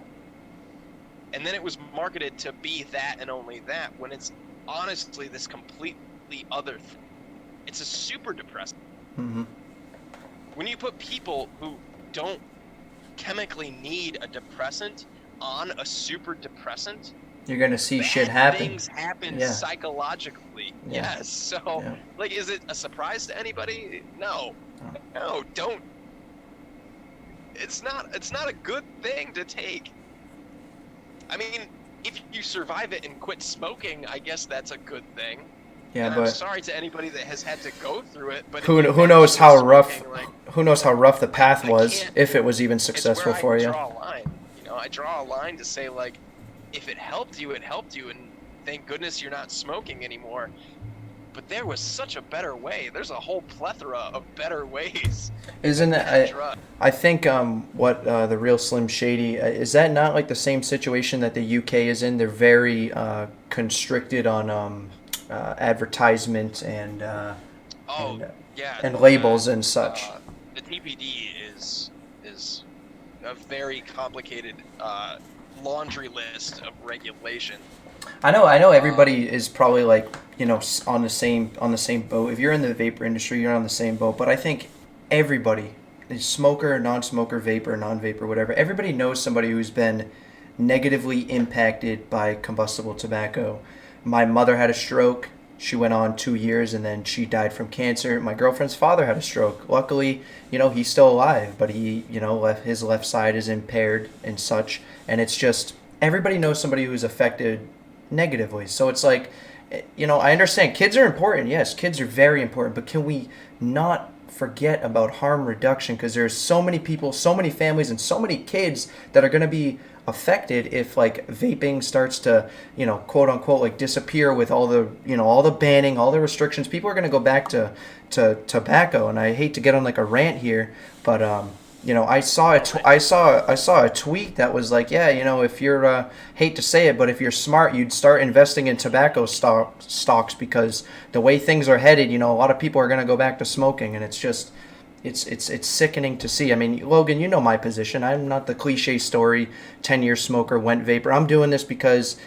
And then it was marketed to be that and only that, when it's honestly this completely other thing. It's a super depressant. Mm-hmm. When you put people who don't chemically need a depressant on a super depressant, you're gonna see bad shit happen. Things happen psychologically. Yeah. Yes. So, like, is it a surprise to anybody? No. No, don't. It's not a good thing to take. I mean, if you survive it and quit smoking, I guess that's a good thing. Yeah, And I'm but sorry to anybody that has had to go through it, but if who you've who been knows how rough smoking, like, who knows how rough the path I was, can't. if it was even It's successful where I for you. draw a line. You know, I draw a line to say, like, if it helped you, and thank goodness you're not smoking anymore. But there was such a better way. There's a whole plethora of better ways. Isn't than that drug. I think what the real Slim Shady is that not like the same situation that the UK is in? They're very constricted on advertisement Oh, and yeah. and labels and such. The TPD is a very complicated laundry list of regulation. I know everybody is probably like, on the same boat. If you're in the vapor industry, you're on the same boat. But I think everybody, smoker, non-smoker, vapor, non-vapor, whatever, everybody knows somebody who's been negatively impacted by combustible tobacco. My mother had a stroke. She went on 2 years and then she died from cancer. My girlfriend's father had a stroke. Luckily, he's still alive, but his left side is impaired and such. And it's just everybody knows somebody who's affected negatively. So it's like, I understand kids are important. Yes, kids are very important, but can we not forget about harm reduction? Because there's so many people, so many families, and so many kids that are going to be affected if like vaping starts to, quote unquote, like disappear with all the banning, all the restrictions. People are going to go back to tobacco. And I hate to get on like a rant here, but I saw a tweet that was like, yeah, if you're hate to say it, but if you're smart, you'd start investing in tobacco stocks because the way things are headed, a lot of people are going to go back to smoking, and it's just it's sickening to see. I mean, Logan, you know my position. I'm not the cliche story 10-year smoker went vapor. I'm doing this because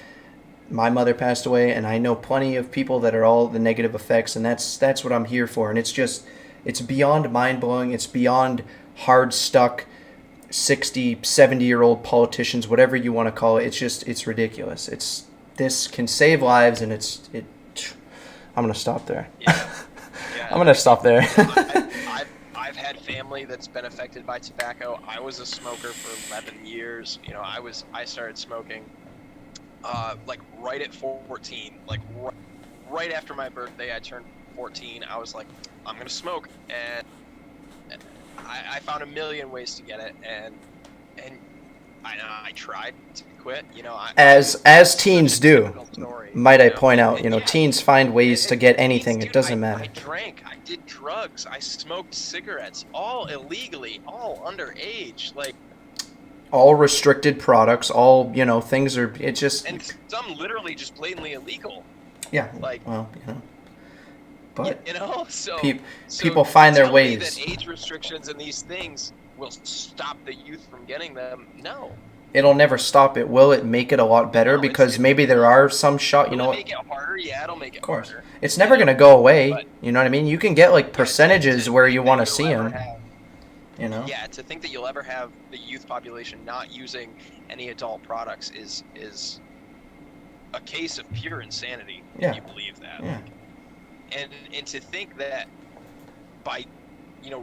my mother passed away, and I know plenty of people that are all the negative effects, and that's what I'm here for. And it's beyond mind-blowing. It's beyond hard stuck 60 70-year-old politicians, whatever you want to call it. It's ridiculous. This can save lives, and I'm gonna stop there. Yeah. I'm gonna stop there. I've had family that's been affected by tobacco. I was a smoker for 11 years. I started smoking like right at 14, like right after my birthday. I turned 14. I was like, I'm gonna smoke, and I found a million ways to get it, and I tried to quit. As teens do. Story, Might I point out, yeah, teens find ways to get anything. Dude, it doesn't matter. I drank, I did drugs, I smoked cigarettes, all illegally, all underage, like all restricted products, all things are. It's just and some literally just blatantly illegal. Yeah. Like, well, but so people find their tell me ways. that age restrictions and these things will stop the youth from getting them. No. It'll never stop it. Will it make it a lot better? Because maybe there are some shot. Will it make it harder? Yeah, it'll make it harder. Of course. It's never going to go away. But, you know what I mean? You can get like percentages where you want to see them. Yeah, to think that you'll ever have the youth population not using any adult products is a case of pure insanity. Yeah. If you believe that. Yeah. And to think that by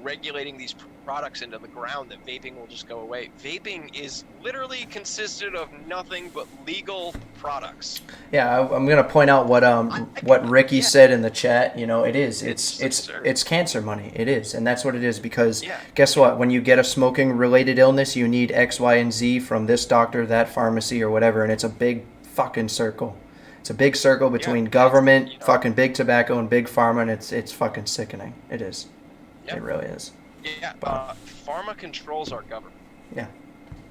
regulating these products into the ground that vaping will just go away. Vaping is literally consisted of nothing but legal products. Yeah, I'm gonna point out what Ricky said in the chat. It is. It's cancer money. It is, and that's what it is. Because guess what? When you get a smoking related illness, you need X, Y, and Z from this doctor, that pharmacy, or whatever, and it's a big fucking circle. It's a big circle between government, fucking big tobacco, and big pharma, and it's fucking sickening. It is. Yeah. It really is. Yeah, pharma controls our government. Yeah.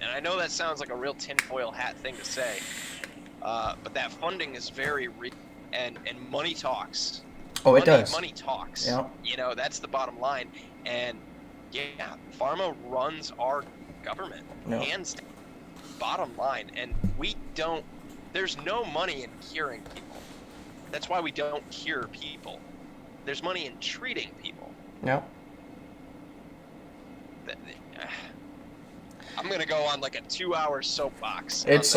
And I know that sounds like a real tinfoil hat thing to say, but that funding is very real, and money talks. Oh, it does. Money talks. Yeah. That's the bottom line. And yeah, pharma runs our government, hands down. Bottom line. And there's no money in curing people. That's why we don't cure people. There's money in treating people. Yeah. I'm gonna go on like a 2-hour soapbox. It's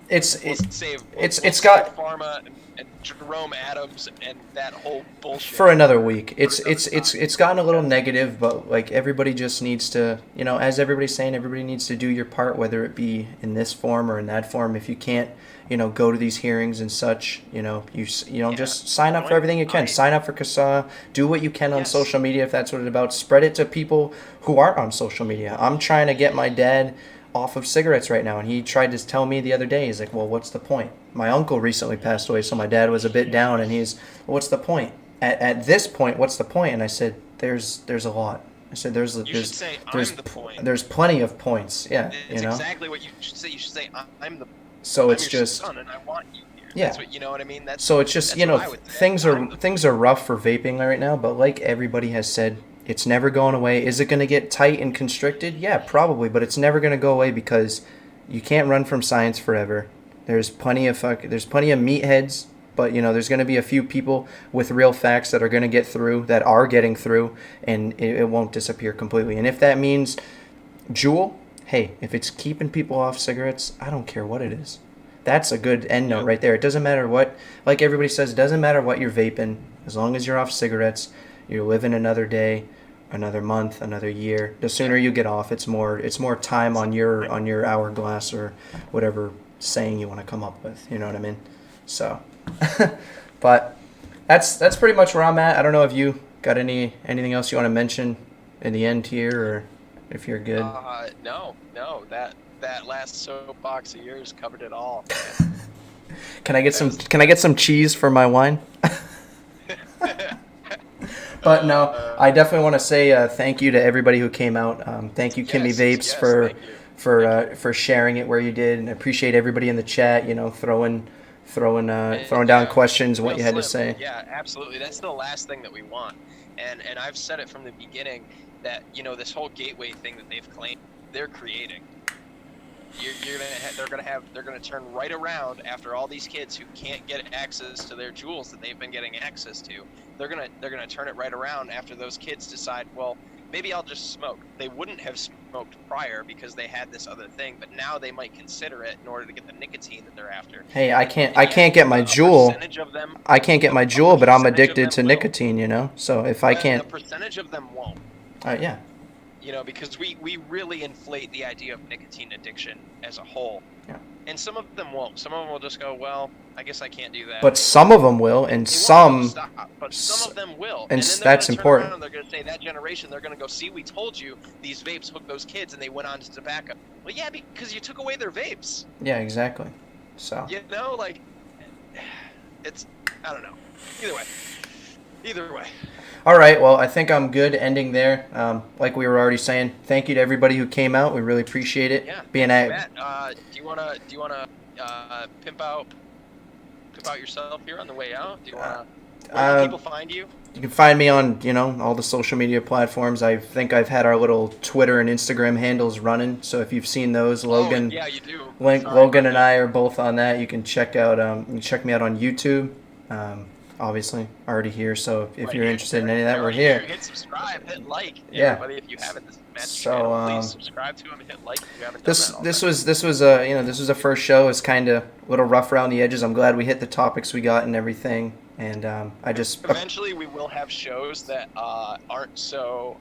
it's We'll it, save. it's We'll it's save got Pharma and Jerome Adams and that whole bullshit for another week. for another time. It's gotten a little negative, but like everybody just needs to, as everybody's saying, everybody needs to do your part, whether it be in this form or in that form. If you can't, go to these hearings and such, just sign up for everything you can. Sign up for CASA. Do what you can on Yes. social media if that's what it's about. Spread it to people who aren't on social media. I'm trying to get my dad off of cigarettes right now, and he tried to tell me the other day, he's like, well, what's the point? My uncle recently passed away, so my dad was a bit down, and he's, well, what's the point? At this point, what's the point? And I said, there's a lot. I said, You should say, I'm the point. there's plenty of points. Yeah, It's exactly what you should say. You should say, I'm So I'm it's your just, son, and I want you here. Yeah. That's what, you know what I mean? so it's just, that's what I would say. things are rough for vaping right now, but like everybody has said, it's never going away. Is it going to get tight and constricted? Yeah, probably, but it's never going to go away because you can't run from science forever. There's plenty of meatheads, but there's going to be a few people with real facts that are going to get through, that are getting through, and it won't disappear completely. And if that means Juul, hey, if it's keeping people off cigarettes, I don't care what it is. That's a good end note right there. It doesn't matter what, like everybody says, it doesn't matter what you're vaping, as long as you're off cigarettes, you're living another day, another month, another year. The sooner you get off, it's more time on your hourglass or whatever saying you want to come up with. You know what I mean? So, but that's pretty much where I'm at. I don't know if you got anything else you want to mention in the end here, or if you're good. No, that last soapbox of yours covered it all. Can I get some cheese for my wine? But no, I definitely want to say thank you to everybody who came out. Thank you, Kimmy Vapes, for sharing it where you did, and I appreciate everybody in the chat. Throwing down questions and what you had to say. Yeah, absolutely. That's the last thing that we want. And I've said it from the beginning that this whole gateway thing that they've claimed they're creating. They're gonna turn right around after all these kids who can't get access to their Juuls that they've been getting access to. They're gonna turn it right around after those kids decide, well, maybe I'll just smoke. They wouldn't have smoked prior because they had this other thing, but now they might consider it in order to get the nicotine that they're after. Hey, I can't get my Juul. I can't get my Juul, but I'm addicted to nicotine. So if I can't, a percentage of them won't. Yeah. Because we really inflate the idea of nicotine addiction as a whole. Yeah. And some of them won't. Some of them will just go, well, I guess I can't do that. But some of them will, and but some of them will. And then that's important. Around, they're going to say, that generation, they're going to go, see, we told you these vapes hook those kids, and they went on to tobacco. Well, yeah, because you took away their vapes. Yeah, exactly. So. It's, I don't know. Either way. All right, well, I think I'm good ending there. Like we were already saying, thank you to everybody who came out. We really appreciate it. Yeah. Matt, do you wanna pimp out yourself here on the way out? Do you wanna? Where can people find you? You can find me on all the social media platforms. I think I've had our little Twitter and Instagram handles running. So if you've seen those, Logan, yeah, you do. Logan and I are both on that. You can check me out on YouTube. Obviously, already here. So if you're interested in any of that, we're here. Hit subscribe, hit like. Yeah. Everybody, if you haven't met so, please subscribe to him and hit like if you haven't done this that this was a first show. It's kind of a little rough around the edges. I'm glad we hit the topics we got and everything. And I just eventually we will have shows that aren't so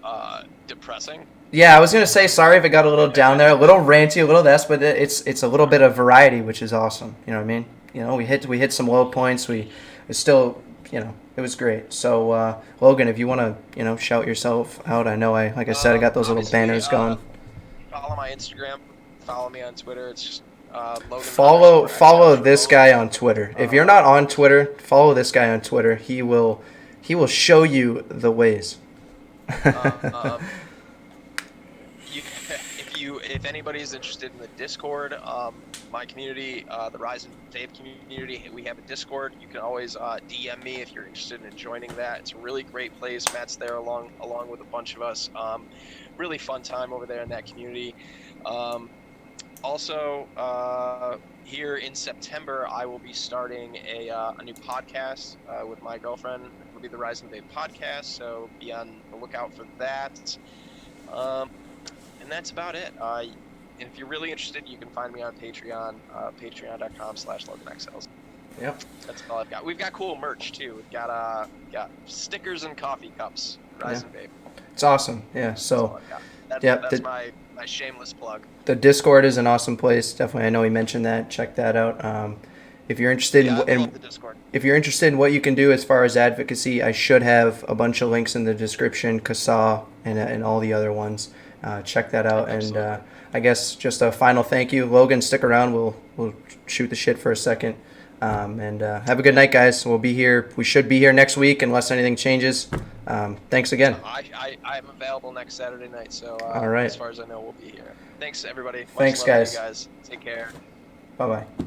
depressing. Yeah, I was gonna say sorry if it got a little down there, a little ranty, a little this, but it's a little bit of variety, which is awesome. You know what I mean? We hit some low points. It's still, it was great. So Logan, if you want to shout yourself out, I know like I said, I got those little banners going. Follow my Instagram. Follow me on Twitter. It's just Logan. Follow this guy on Twitter. If you're not on Twitter, follow this guy on Twitter. He will show you the ways. If anybody's interested in the Discord, my community, the Rise and Vape community, we have a Discord. You can always DM me if you're interested in joining that. It's a really great place. Matt's there along with a bunch of us. Really fun time over there in that community. Also, here in September, I will be starting a new podcast with my girlfriend. It'll be the Rise and Vape podcast, so be on the lookout for that. And that's about it. if you're really interested, you can find me on Patreon, patreon.com/LoganXLs. Yep. That's all I've got. We've got cool merch too. We've got stickers and coffee cups. Rise and Vape. It's awesome. Yeah. That's all So I've got. Yep, That's my shameless plug. the Discord is an awesome place. Definitely, I know he mentioned that. Check that out. If you're interested I in love the Discord. if you're interested in what you can do as far as advocacy, I should have a bunch of links in the description, CASA and all the other ones. Check that out. Absolutely. And I guess just a final thank you. Logan, stick around. We'll shoot the shit for a second. And have a good night, guys. We'll be here. We should be here next week unless anything changes. Thanks again. I'm available next Saturday night, so all right. as far as I know, we'll be here. Thanks, everybody. Much Thanks, love to guys. you guys. Take care. Bye-bye.